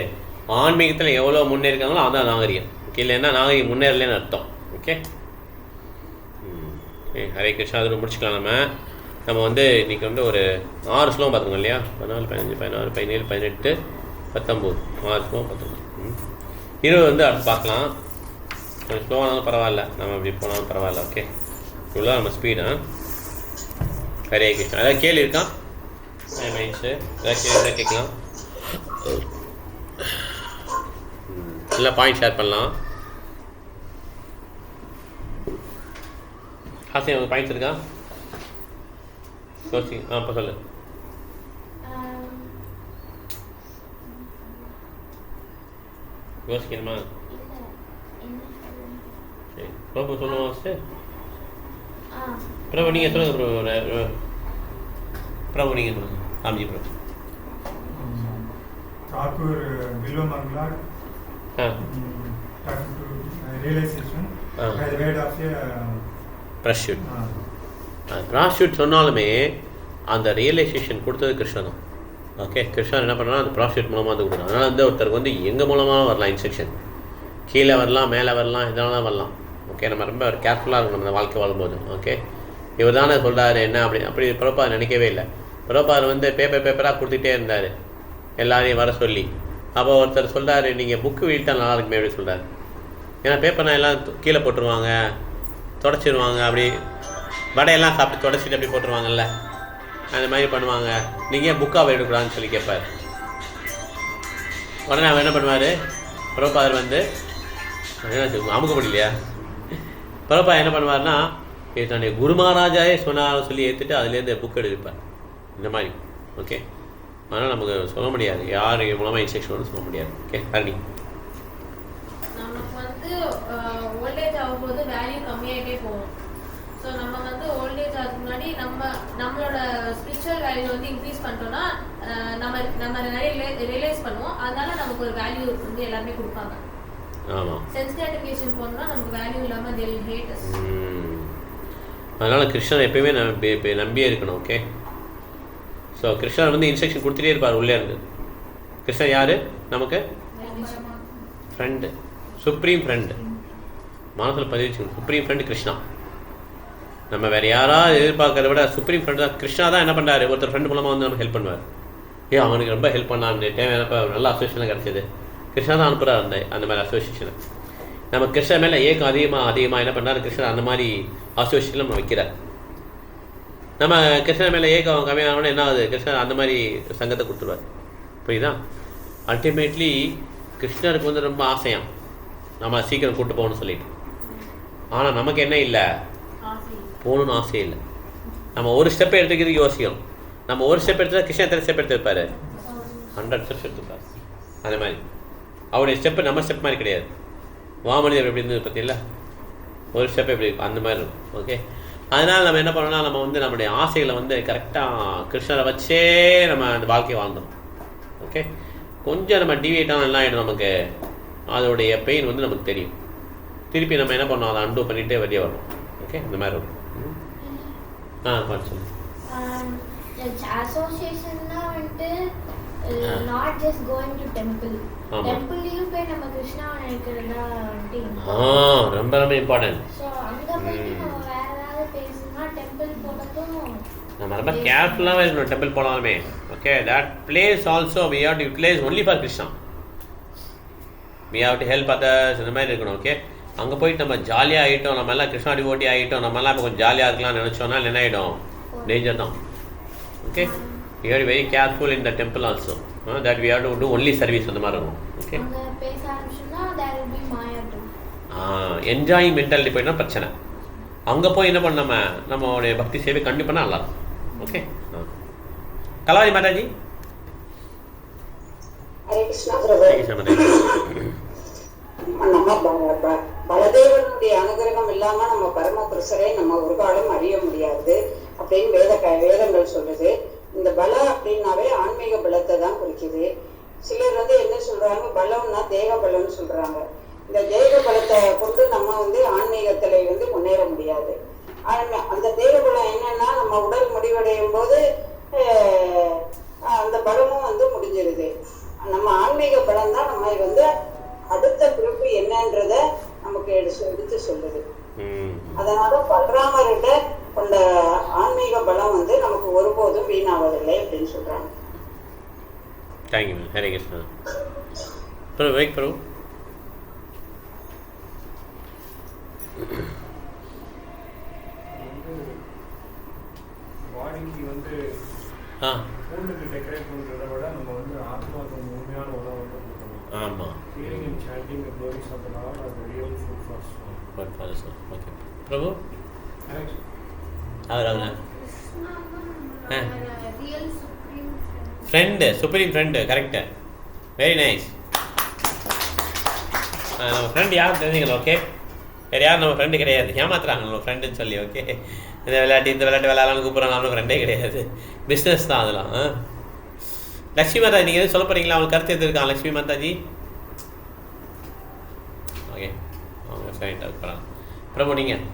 ஆன்மீகத்தில் எவ்வளோ முன்னேறிருக்காங்களோ அதான் நாகரீகம். ஓகே, இல்லைன்னா நாகரீகம் முன்னேறலன்னு அர்த்தம். ஓகே, ஹரே கிருஷ்ணா. அதில் முடிச்சுக்கலாம். நம்ம வந்து இன்றைக்கி வந்து ஒரு 6 ஸ்லோகம் பார்த்துக்கோங்க இல்லையா, 14, 15, 16, 17, 18, 19, 6 ஸ்லோகம் பார்த்துக்கோங்க. 20 வந்து அடுத்து பார்க்கலாம். கொஞ்சம் ஸ்லோவானாலும் பரவாயில்ல, நம்ம இப்படி போனாலும் பரவாயில்ல. ஓகே, இவ்வளோ நம்ம ஸ்பீடா. ஹரே கிருஷ்ணா. ஏதாவது கேள்வி இருக்கா? மைண்ட்ஸு ஏதாவது கேட்கலாம், இல்லை பாயிண்ட் ஷேர் பண்ணலாம். ஹாசி உங்களுக்கு பாயிண்ட்ஸ் இருக்கா? யோசி. இப்போ சொல்லு. யோசிக்கணுமா? சரி, பிரபு சொல்லுவோம் ஃபஸ்ட்டு. பிரபு நீங்கள் சொல்லுங்கள். பிரபு நீங்கள் சொல்லுங்கள். ராம்ஜி பிரபு. Thakur Bilvamangala realization by the word of prostitute. Prostitute சொன்னாலுமே அந்த ரியலைசேஷன் கொடுத்தது கிருஷ்ணன் தான். ஓகே, கிருஷ்ணர் என்ன பண்ணுறோம், அந்த ப்ராஸ்டியூட் மூலமாக வந்து கொடுக்குறோம். அதனால் வந்து ஒருத்தருக்கு வந்து எங்கே மூலமாக வரலாம் இன்ஸ்ட்ரக்ஷன், கீழே வரலாம், மேலே வரலாம், இதெல்லாம் வரலாம். ஓகே, நம்ம ரொம்ப கேர்ஃபுல்லாக இருக்கணும் நம்ம வாழ்க்கை வாழும்போது. ஓகே, இவர் தானே சொல்கிறாரு என்ன அப்படி பிரபுபாதர் நினைக்கவே இல்லை. பிரபுபாதர் வந்து பேப்பராக கொடுத்துட்டே இருந்தார் எல்லாரையும் வர சொல்லி. அப்போ ஒருத்தர் சொல்கிறாரு, நீங்கள் புக்கு வீழ்த்தா நல்லா இருக்குமே அப்படி சொல்கிறார். ஏன்னா பேப்பர்னா எல்லாம் கீழே போட்டுருவாங்க, தொடச்சிடுவாங்க, அப்படி வடையெல்லாம் சாப்பிட்டு தொடச்சிட்டு அப்படி போட்டுருவாங்கல்ல, அந்த மாதிரி பண்ணுவாங்க. நீங்கள் புக்காக எடுக்கலான்னு சொல்லி கேட்பார். உடனே அவன் என்ன பண்ணுவார், பிரபுபாதர் வந்து அமுக்க முடியலையா, பிரபுபாதர் என்ன பண்ணுவார்னா இது தன்னுடைய குரு மகாராஜாவே சொன்னாலும் சொல்லி ஏற்றுட்டு அதுலேருந்து புக் எடுப்பார். இந்த மாதிரி. ஓகே, அதனால் நமக்கு சொல்ல முடியாது யார் மூலமாக இன்ஸ்ட்ரக்ஷன் சொல்ல முடியாது. ஓகே, ஹரணி. நமக்கு வந்து ஓல்டேஜ் ஆகும்போது வேல்யூ கம்மியாகிட்டே போகும். ஸோ நம்ம வந்து ஓல்டேஜ் ஆகிறதுக்கு முன்னாடி நம்மளோட ஸ்பிரிச்சுவல் வேல்யூ வந்து இன்க்ரீஸ் பண்ணிட்டோம்னா நம்ம நிறைய ரியலைஸ் பண்ணுவோம். அதனால நமக்கு ஒரு வேல்யூ வந்து எல்லாருமே கொடுப்பாங்க. ஆமாம், சென்ஸ் கிராட்டிஃபிகேஷன் போனோம்னா நமக்கு வேல்யூ இல்லாமல் they will hate us. அதனால் கிருஷ்ணர் எப்பயுமே நம்பியே இருக்கணும். ஓகே, ஸோ கிருஷ்ணர் வந்து இன்ஸ்ட்ரக்ஷன் கொடுத்துட்டே இருப்பார் உள்ளே இருந்து. கிருஷ்ணர் யார் நமக்கு? Friend, supreme friend. மனசில் பதிவு சுப்ரீம் ஃப்ரெண்டு கிருஷ்ணா. நம்ம வேறு யாராவது எதிர்பார்க்கறத விட சுப்ரீம் ஃப்ரெண்டு தான். கிருஷ்ணா தான் என்ன பண்ணுறாரு, ஒருத்தர் ஃப்ரெண்டு மூலமாக வந்து நம்ம ஹெல்ப் பண்ணுவார். அவனுக்கு ரொம்ப ஹெல்ப் பண்ணான்னு டைம் எனக்கு நல்ல அசோசியேஷன் கிடச்சிது. கிருஷ்ணா தான் அனுப்புகிறார் அந்த மாதிரி அசோசியேஷனை. நம்ம கிருஷ்ணன் மேலே ஏக்கம் அதிகமாக என்ன பண்ணார், கிருஷ்ணன் அந்த மாதிரி அசோசியேஷன் நம்ம வைக்கிறார். நம்ம கிருஷ்ணன் மேலே ஏக்கம் கம்மியானோட என்ன ஆகுது, கிருஷ்ணன் அந்த மாதிரி சங்கத்தை கொடுத்துருவார். புரியுதா? அல்டிமேட்லி கிருஷ்ணருக்கு வந்து ரொம்ப ஆசையாம் நம்ம சீக்கிரம் கூப்பிட்டு போகணும்னு சொல்லிட்டு. ஆனால் நமக்கு என்ன இல்லை, போகணுன்னு ஆசையே இல்லை. நம்ம ஒரு ஸ்டெப் எடுத்துக்கிறதுக்கு யோசிக்கணும். நம்ம ஒரு ஸ்டெப் எடுத்துட்டா கிருஷ்ணன் எத்தனை ஸ்டெப் எடுத்துருப்பாரு, 100 ஸ்டெப்ஸ் எடுத்துப்பார். அந்த மாதிரி அவருடைய ஸ்டெப்பு நம்ம ஸ்டெப் மாதிரி கிடையாது. வாமனிதர் எப்படி இருந்தது பற்றியில்ல, ஒரு ஸ்டெப் எப்படி அந்த மாதிரி இருக்கும். ஓகே, அதனால் நம்ம என்ன பண்ணோம்னா நம்ம வந்து நம்மளுடைய ஆசைகளை வந்து கரெக்டாக கிருஷ்ணரை வச்சே நம்ம அந்த வாழ்க்கையை வாழ்ந்தோம். ஓகே, கொஞ்சம் நம்ம டிவியேட்டான எல்லாம் ஆகிடும், நமக்கு அதோடைய பெயின் வந்து நமக்கு தெரியும். திருப்பி நம்ம என்ன பண்ணோம், அதை அன்டூ பண்ணிகிட்டே வெளியே வரும். ஓகே, இந்த மாதிரி இருக்கும். பார்த்து சொல்லு. அசோசியேஷன்னா வந்துட்டு not just going to temple. டெம்பிள்லயும் போய் நம்ம கிருஷ்ணாவை நினைக்கிறதா வந்துட்டு ரொம்ப ரொம்ப இம்பார்ட்டன்ட். ஸோ அங்கே போயிட்டு நம்ம வேற ஏதாவது பேசணும்னா டெம்பிள் போனதும் நம்ம ரொம்ப கேர்ஃபுல்லாக இருக்கணும். டெம்பிள் போனாலுமே okay, that place also we have to utilise only for Krishna. We have to help others, இந்த மாதிரி இருக்கணும். ஓகே, அங்கே போயிட்டு நம்ம ஜாலியாக ஆகிட்டோம், நம்ம எல்லாம் கிருஷ்ணா டிவோட்டி ஆகிட்டோம், நம்ம எல்லாம் இப்போ கொஞ்சம் ஜாலியாக இருக்கலாம்னு நினச்சோன்னா என்ன ஆகிடும், டேஞ்சர் தான். Okay, we are very careful in the temple also that we have to do only service அந்த மாதிரி இருக்கும். ஓகே, அங்க பேச ஆரம்பிச்சோம்னா there will be maya too. Enjoying mentality போயிட்டா பிரச்சனை. அங்கே போய் என்ன பண்ண நம்மளுடைய பக்தி சேவை கண்டிப்பாக நல்லா இருக்கும். ஓகே, கலாவதி மாதாஜி. ஹரே கிருஷ்ணா பிரபு. நம்ம பலதேவனுடைய அனுகிரகம் இல்லாம நம்ம பரமபுருஷரை நம்ம ஒரு காலம் அறிய முடியாது அப்படின்னு வேதங்கள் சொல்லுது. இந்த பல அப்படின்னாவே ஆன்மீக பலத்தை தான் குறிக்குது. சிலர் வந்து என்ன சொல்றாங்க, பலம்னா தேக பலம்னு சொல்றாங்க. இந்த தேக பலத்தை கொண்டு நம்ம வந்து ஆன்மீகத்துல வந்து முன்னேற முடியாது. அந்த தேக பலம் என்னன்னா, நம்ம உடல் முடிவடையும் போது அந்த பலமும் வந்து முடிஞ்சிருது. நம்ம ஆன்மீக பலம் தான் நம்ம வந்து அடுத்த பிறப்பு என்னன்றத நமக்கு எடுத்து சொல்லுது. அதனால பல்ராமர்கிட்ட கொண்ட ஆன்மீக பலம் வந்து நமக்கு ஒருபோதும் வீணாவதில்லை அப்படின்னு சொல்றாங்க. தேங்க்யூ. ஹரே கிருஷ்ணா. பிரபு வெயிட் பிரபு. பாடிக்கு வந்து ஃபுட்டுக்கு டெக்கரேட் பண்ணுறத விட நம்ம வந்து ஆத்மாவுக்கு உண்மையான உணவு வந்து கொடுக்கணும். ஆமாம். Healing and chanting the glories of the lord are the real food for soul. But for soul. Okay Prabhu. Correct. அவர் friend, supreme friend. Correct, very nice. நம்ம ஃப்ரெண்டு யாரும் தெரிஞ்சுக்கலாம். ஓகே, வேறு யாரும் நம்ம ஃப்ரெண்டு கிடையாது, ஏமாத்துறாங்க நம்ம ஃப்ரெண்டுன்னு சொல்லி. ஓகே, இந்த விளையாட்டு விளையாடலாம்னு கூப்பிட்றாங்க, நம்மளும் ஃப்ரெண்டே கிடையாது, பிஸ்னஸ் தான் அதெல்லாம். லக்ஷ்மி மாதாஜி, நீங்கள் எதுவும் சொல்ல போகிறீங்களா? அவங்களுக்கு கருத்து எடுத்துருக்கான் லக்ஷ்மி மாதாஜி. ஓகே, அவங்க சைட் போகலாம். பிரபு நீங்கள்.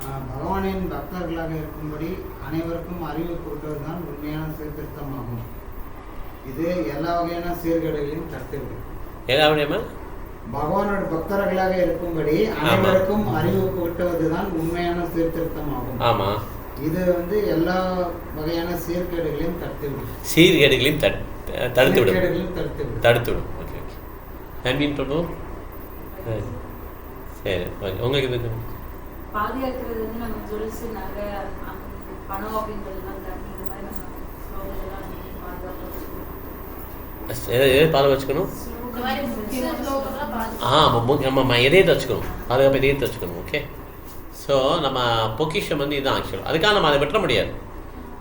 பகவானின் பக்தர்களாக இருக்கும்படி அனைவருக்கும் அறிவு கொடுத்ததுதான் உண்மையான சீர்திருத்தமாகும். இது எல்லா வகையான சீர்கேடுகளையும் தடுத்துவிடும். பகவானோட பக்தர்களாக இருக்கும்படி அனைவருக்கும் அறிவு கொடுத்ததுதான் உண்மையான சீர்திருத்தமாகும். ஆமா, இது எல்லா வகையான சீர்கேடுகளையும் தடுத்துவிடும். சீர்கேடுகளையும் தடுத்துவிடும். Okay okay. நம்பின் பிரபு, சரி ஓகே. உங்களுக்கு இது பாதுகாக்கிறது நம்ம ஜுவல்ஸ் நகை பணம் அப்படின்றதுலாம் தாண்டி இந்த மாதிரி நம்ம ஸ்லோகங்கள்லாம் பாதுகாப்பு வச்சுக்கணும். இதயத்தை வச்சுக்கணும், பாதுகாப்பு இதயத்தை வச்சுக்கணும். ஓகே. ஸோ நம்ம பொக்கிஷம் இதுதான் ஆக்சுவல். அதுக்காக நம்ம அதை விட்டுற முடியாது.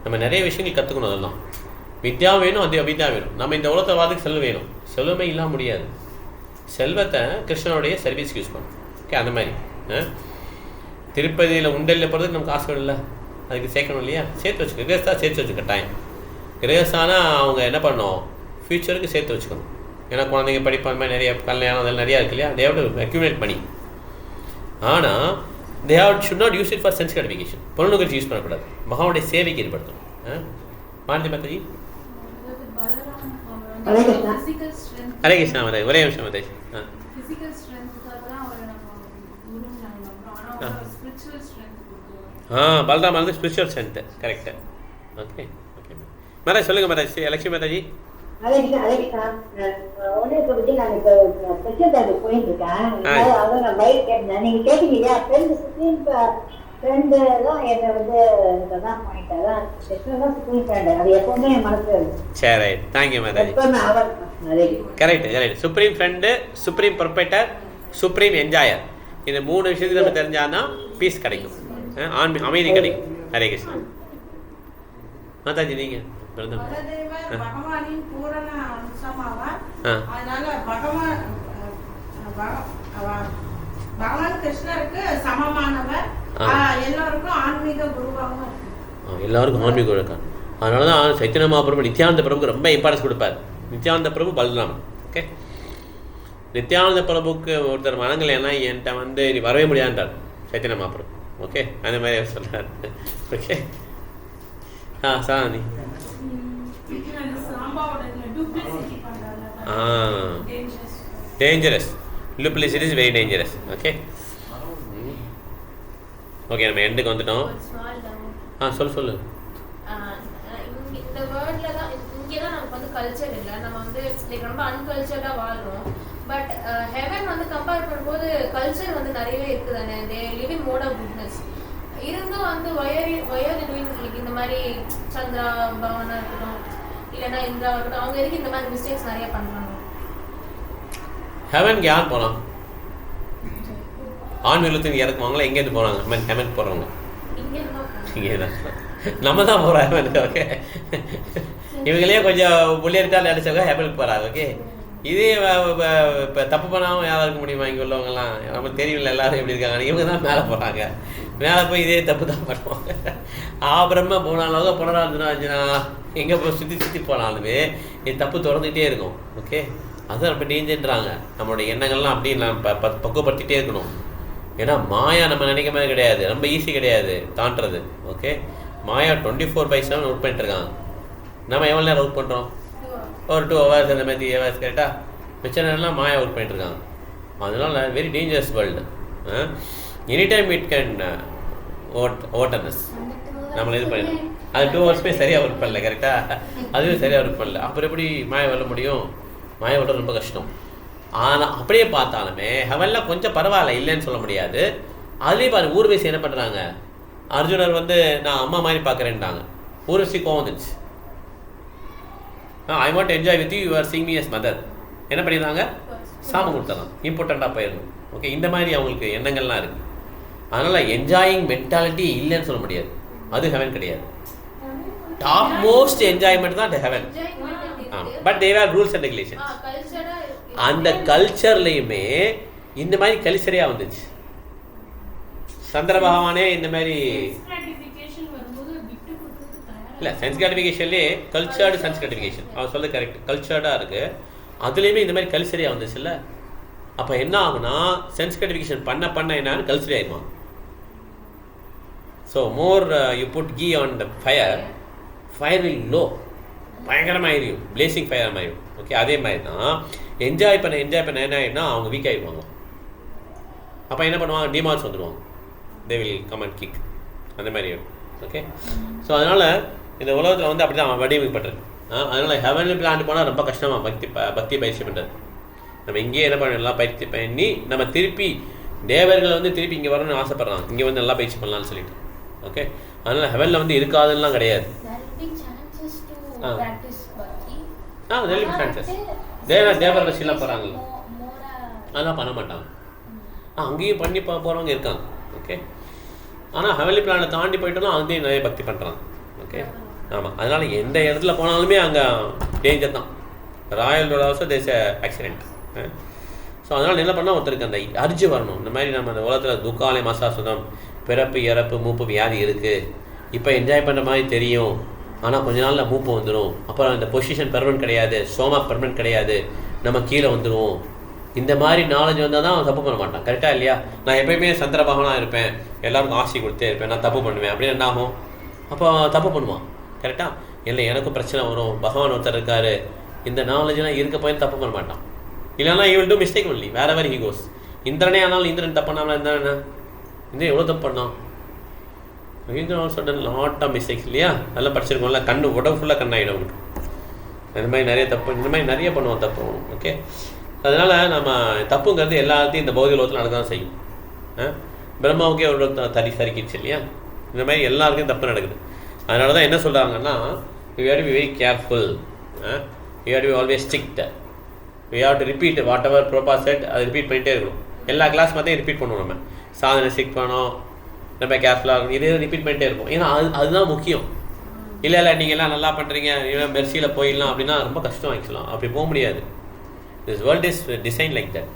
நம்ம நிறைய விஷயங்கள் கற்றுக்கணும். அதெல்லாம் வித்யா வேணும், அவித்யா வேணும். நம்ம இந்த உலகத்தை வாழ்றதுக்கு செல்வம் வேணும். செல்வமே இல்லாம முடியாது. செல்வத்தை கிருஷ்ணனுடைய சர்வீஸ்க்கு யூஸ் பண்ணணும். ஓகே. அந்த மாதிரி திருப்பதியில் உண்டலில் போகிறதுக்கு நமக்கு காசு வேணும் இல்லை, அதுக்கு சேர்க்கணும் இல்லையா? சேர்த்து வச்சுக்கணும். கிரேஸாக சேர்த்து வச்சுக்க டைம். கிரேஸானால் அவங்க என்ன பண்ணணும், ஃப்யூச்சருக்கு சேர்த்து வச்சுக்கணும். ஏன்னா குழந்தைங்க படிப்பு அந்த மாதிரி நிறைய கல்யாணம் அதெல்லாம் நிறையா இருக்கு இல்லையா? தே ஹேவ் டு அக்யூமுலேட் பண்ணி. ஆனால் they should not use it for sense gratification. பொருளுக்கு யூஸ் பண்ணக்கூடாது. மகாவுடைய சேவைக்கு ஏற்படுத்தணும். மாருதி மாதாஜி. ஹரே கிருஷ்ணா மாதாஜி. ஒரே நிமிஷம் மாதாஜி. பலராம் வந்து spiritual strength. Correct. Okay okay மாதாஜி. சொல்லுங்கள் மாதாஜி. லட்சுமி மாதாஜி. சரி, தேங்க்யூ மாதாஜி. Correct correct. Supreme friend, supreme proprietor, supreme enjoyer. இந்த 3 விஷயத்துக்கு நம்ம தெரிஞ்சாதான் பீஸ் கிடைக்கும், அமைதி கிடைக்கும். ஹரே கிருஷ்ணா மாதாஜி. நீங்கள் பகவானின் பூரண அம்சமாவார். அதனால பகவான் கிருஷ்ணருக்கு சமமானவர். எல்லாருக்கும் ஆன்மீக குருவாகவும் எல்லாருக்கும் ஆன்மீக குரு இருக்காங்க. அதனால தான் சைத்தன்ய மகாபிரபு நித்யானந்த பிரபுக்கு ரொம்ப இம்பார்ட்டன்ஸ் கொடுப்பார். நித்யானந்த பிரபு பலராமன். ஓகே. நித்யானந்த பிரபுக்கு ஒருத்தர் மனங்கள் ஏன்னா என்கிட்ட நீ வரவே முடியாதுன்றார் சைத்தன்ய மகாபிரபு. ஓகே. அந்த மாதிரி சொல்கிறார். Okay. Shanti. Dangerous. Duplicity is very dangerous. Okay okay. நம்ம எண்டுக்கு வந்துட்டோம். சொல்லு. இந்த வேர்ல்ட்ல தான் இங்கே தான் நமக்கு கல்ச்சர் இல்லை. நம்ம லைக் ரொம்ப அன்கல்ச்சர்டாக வாழ்றோம். பட் ஹெவன் கம்பேர் பண்ணும்போது கல்ச்சர் நிறையவே இருக்குது தானே. தே லிவிங் மோட் ஆஃப் குட்னஸ் இருந்தும் வயர் டூயிங் இந்த மாதிரி சந்திரா பவனா இருக்கட்டும், இல்லைன்னா இந்திரா இருக்கட்டும், அவங்க எதுக்கு இந்த மாதிரி மிஸ்டேக்ஸ் நிறைய பண்றாங்க? ஹெவனுக்கு யார் போகலாம்? ஆன்மீகத்துக்கு இறக்குவாங்களா? எங்கேருந்து போகிறாங்க? ஹெவனுக்கு போகிறவங்க இங்கே தான். நம்ம தான் போகிறோம் ஹெவனுக்கு. ஓகே. இவங்களே கொஞ்சம் புள்ளியர்ட்டால் அடிச்சவங்க ஹெவனுக்கு போகிறாங்க. ஓகே. இதே இப்போ தப்பு பண்ணாமல் யாராக இருக்க முடியுமா? இங்கே உள்ளவங்கலாம் நமக்கு தெரியல எல்லாரும் எப்படி இருக்காங்க. இவங்க தான் மேலே போகிறாங்க. மேலே போய் இதே தப்பு தான் பண்ணுவாங்க. பிரம்ம போனாலும் புனராஜனா எங்கே போய் சுற்றி போனாலுமே இது தப்பு தொடர்ந்துகிட்டே இருக்கும். ஓகே. அதுதான் ரொம்ப டேஞ்சர்ன்றாங்க. நம்மளுடைய எண்ணங்கள்லாம் அப்படி நம்ம பக்குவப்படுத்திகிட்டே இருக்கணும். ஏன்னா மாயா நம்ம நினைக்க மாதிரி கிடையாது, ரொம்ப ஈஸி கிடையாது தாண்டுறது. ஓகே. மாயா 24/7 ஒர்க் பண்ணிட்டு இருக்காங்க. நம்ம எவ்வளோ நேரம் ஒர்க் பண்ணுறோம்? ஒரு 2 hours அந்த மாதிரி 3 hours கரெக்டாக. மிச்ச நேரம்லாம் மாயா ஒர்க் பண்ணிட்டு இருக்காங்க. அதனால very dangerous world. Any time it can ஓட்டனஸ் நம்மளை இது பண்ணிடணும். அது 2 hours சரியாக ஒர்க் பண்ணல. கரெக்டாக அதுவே சரியாக ஒர்க் பண்ணல. அப்புறம் எப்படி மாயா வெல்ல முடியும்? மாயா வெல்ல ரொம்ப கஷ்டம். ஆனால் அப்படியே பார்த்தாலுமே ஹெவன்லாம் கொஞ்சம் பரவாயில்ல, இல்லைன்னு சொல்ல முடியாது. அதுலேயும் பாரு ஊர்வசி என்ன பண்ணுறாங்க, அர்ஜுனர் நான் அம்மா மாதிரி பார்க்குறேன்ட்டாங்க. ஊர்வசி கோவம் வந்துச்சு. I want enjoy with you, you are seeing me yes mother. என்ன பண்ணிடுறாங்க? சாமம் கொடுத்துடலாம், இம்பார்ட்டண்ட்டாக போயிடணும். ஓகே. இந்த மாதிரி அவங்களுக்கு எண்ணங்கள்லாம் இருக்குது. அதனால் என்ஜாயிங் மென்டாலிட்டி இல்லைன்னு சொல்ல முடியாது. அது ஹெவன் கிடையாது. டாப் மோஸ்ட் என்ஜாய்மெண்ட் தான் heaven. But there are rules and regulations. அந்த கல்ச்சர்லையுமே இந்த மாதிரி கல்ச்சரையாக வந்துச்சு. சந்திர பகவானே இந்த மாதிரி இல்லை, சென்ஸ் கிராட்டிஃபிகேஷன்லேயே கல்ச்சர்டு சென்ஸ் கிராட்டிஃபிகேஷன் அவன் சொல்ல கரெக்ட். கல்ச்சர்டாக இருக்குது. அதுலேயுமே இந்த மாதிரி கல்ச்சரியாக வந்துச்சு இல்லை. அப்போ என்ன ஆகுனா சென்ஸ் கிராட்டிஃபிகேஷன் பண்ண என்னான்னு கல்ச்சரி ஆயிடுவான். So more you put ghee on the fire will low, பயங்கரமாக ஆயிடும், பிளேசிங் ஃபயர் ஆயிடும். ஓகே, அதே மாதிரி தான் என்ஜாய் பண்ண என்ன ஆகிடும்னா அவங்க வீக் ஆகிடுவாங்க. அப்போ என்ன பண்ணுவாங்க, டிமார்க்ஸ் வந்துடுவாங்க, they will come and kick, அந்த மாதிரி ஆகிடும். ஓகே, ஸோ அதனால் இந்த உலகத்தில் வந்து அப்படி தான் வடிவமைப்பட்டது. அதனால் ஹெவன்லி பிளான் போனால் ரொம்ப கஷ்டமாக பக்தி பயிற்சி பண்ணுறது. நம்ம இங்கேயே என்ன பண்ணலாம், பயிற்சி பண்ணி நம்ம திருப்பி தேவர்கள் வந்து திருப்பி இங்கே வரணும்னு ஆசைப்பட்றாங்க, இங்கே வந்து நல்லா பயிற்சி பண்ணலாம்னு சொல்லிட்டு. ஓகே, அதனால் ஹெவனில் வந்து இருக்காதுலாம் கிடையாது. தேவர்கள் வச்சுலாம் போகிறாங்க, அதெல்லாம் பண்ண மாட்டாங்க. அங்கேயும் பண்ணி போகிறவங்க இருக்காங்க. ஓகே, ஆனால் ஹெவன்லி பிளானை தாண்டி போயிட்டோம்னா அங்கேயும் நிறைய பக்தி பண்ணுறாங்க. ஓகே, ஆமாம், அதனால் எந்த இடத்துல போனாலுமே அங்கே டேஞ்சர் தான். Royal road also there's accident. So அதனால் என்ன பண்ணால் ஒருத்தருக்கு அந்த அர்ஜி வரணும், இந்த மாதிரி நம்ம அந்த உலகத்தில் துக்காலை மசாசுதம், பிறப்பு இறப்பு மூப்பு வியாதி இருக்குது, இப்போ என்ஜாய் பண்ணுற மாதிரி தெரியும், ஆனால் கொஞ்ச நாளில் மூப்பு வந்துடும், அப்புறம் இந்த பொசிஷன் பெர்மனன்ட் கிடையாது, சோமா பெர்மனன்ட் கிடையாது, நம்ம கீழே வந்துடுவோம். இந்த மாதிரி நாலேஜ் வந்தால் தான் அவன் தப்பு பண்ண மாட்டான். கரெக்டாக இல்லையா? நான் எப்பயுமே சந்திர பகவானாக இருப்பேன், எல்லாருக்கும் ஆசை கொடுத்தே இருப்பேன், நான் தப்பு பண்ணுவேன் அப்படின்னு என்ன ஆகும்? அப்போ தப்பு பண்ணுவான். கரெக்டாக இல்லை, எனக்கும் பிரச்சனை வரும், பகவான் ஒருத்தர் இருக்கார், இந்த நாலேஜெலாம் இருக்க போய் தப்பு பண்ண மாட்டான். இல்லைனா he will do mistake only wherever he goes. இந்திரனே ஆனாலும் இந்திரன் தப்பு பண்ணாமல் இருந்தால் என்ன, இந்திரன் எவ்வளோ தப்பு பண்ணான்? Indran also done lot of mistakes இல்லையா? அதெல்லாம் படிச்சிருக்கோம்ல, கண்ணு உடம்பு ஃபுல்லாக கண்ணாயிடும் அவனுக்கு. இந்த மாதிரி நிறைய தப்பு, இந்த மாதிரி நிறைய பண்ணுவோம் தப்பு. ஓகே, அதனால் நம்ம தப்புங்கிறது எல்லாத்தையும் இந்த பௌதிக உலகத்தில் நடக்க தான் செய்யும். பிரம்மாவுக்கே ஒரு சறுக்கிடுச்சு இல்லையா? இந்த மாதிரி எல்லாருக்கும் தப்பு நடக்குது. அதனால தான் என்ன சொல்கிறாங்கன்னா, you have to be very careful, you have to be always strict, we have to repeat whatever Prabhupada said, அதை ரிப்பீட் பண்ணிகிட்டே இருக்கணும். எல்லா கிளாஸ் பார்த்தையும் ரிப்பீட் பண்ணுவோம். நம்ம சாதனை ஸ்ட்ரிக் பண்ணோம், நம்ம கேர்ஃபுல்லாக இருக்கணும், இதே ரிப்பீட் பண்ணிட்டே இருப்போம். ஏன்னா அதுதான் முக்கியம். இல்லை நீங்கள் எல்லாம் நல்லா பண்ணுறீங்க, இல்லை மெர்சியில் போயிடலாம் அப்படின்னா ரொம்ப கஷ்டம். ஆக்சுவலாக அப்படி போக முடியாது. This world is design like that.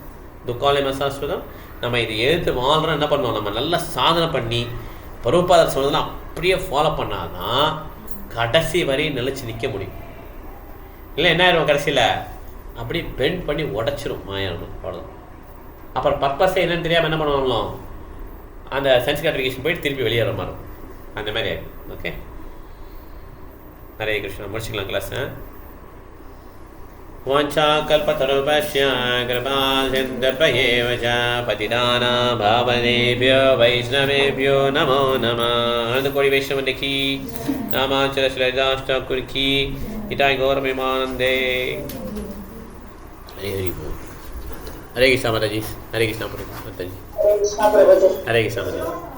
துக்காலை மசாஸ்வதம், நம்ம இதை எதிர்த்து வாழ்கிறோம். என்ன பண்ணுவோம், நம்ம நல்லா சாதனை பண்ணி பருவப்பாதர் சொன்னதெல்லாம் அப்படியே ஃபாலோ பண்ணாதான் கடைசி வரை நிலைச்சி நிற்க முடியும். இல்லை என்ன ஆயிரும், கடைசியில் அப்படி பெண்ட் பண்ணி உடச்சிரும், மாயாரும். அவ்வளோதான். அப்புறம் பர்பஸே என்னன்னு தெரியாமல் என்ன பண்ணுவாங்களோ, அந்த சென்ஸ் கிளாரிஃபிகேஷன் போயிட்டு திருப்பி வெளியேற மாதிரி அந்த மாதிரி ஆகிடும். ஓகே, ஹரே கிருஷ்ணா. முடிச்சுக்கலாம் கிளாஸ். வாஞ்சா கல்பதருபஸ்ய கிருபா சிந்தபயேவ ச பதிதானாं பாவனேभ्यो வைஷ்ணவேभ्यो நமோ நமः. அனந்த கோடி வைஷ்ணவ நிகி நாமாச்சல ஸ்ரீதாஸ் ठाकुर की हिताय गौर प्रेमानंदे. हरे हरि बोल. हरे कृष्णा माता जी, हरे कृष्णा प्रभु, हरे कृष्णा माता जी.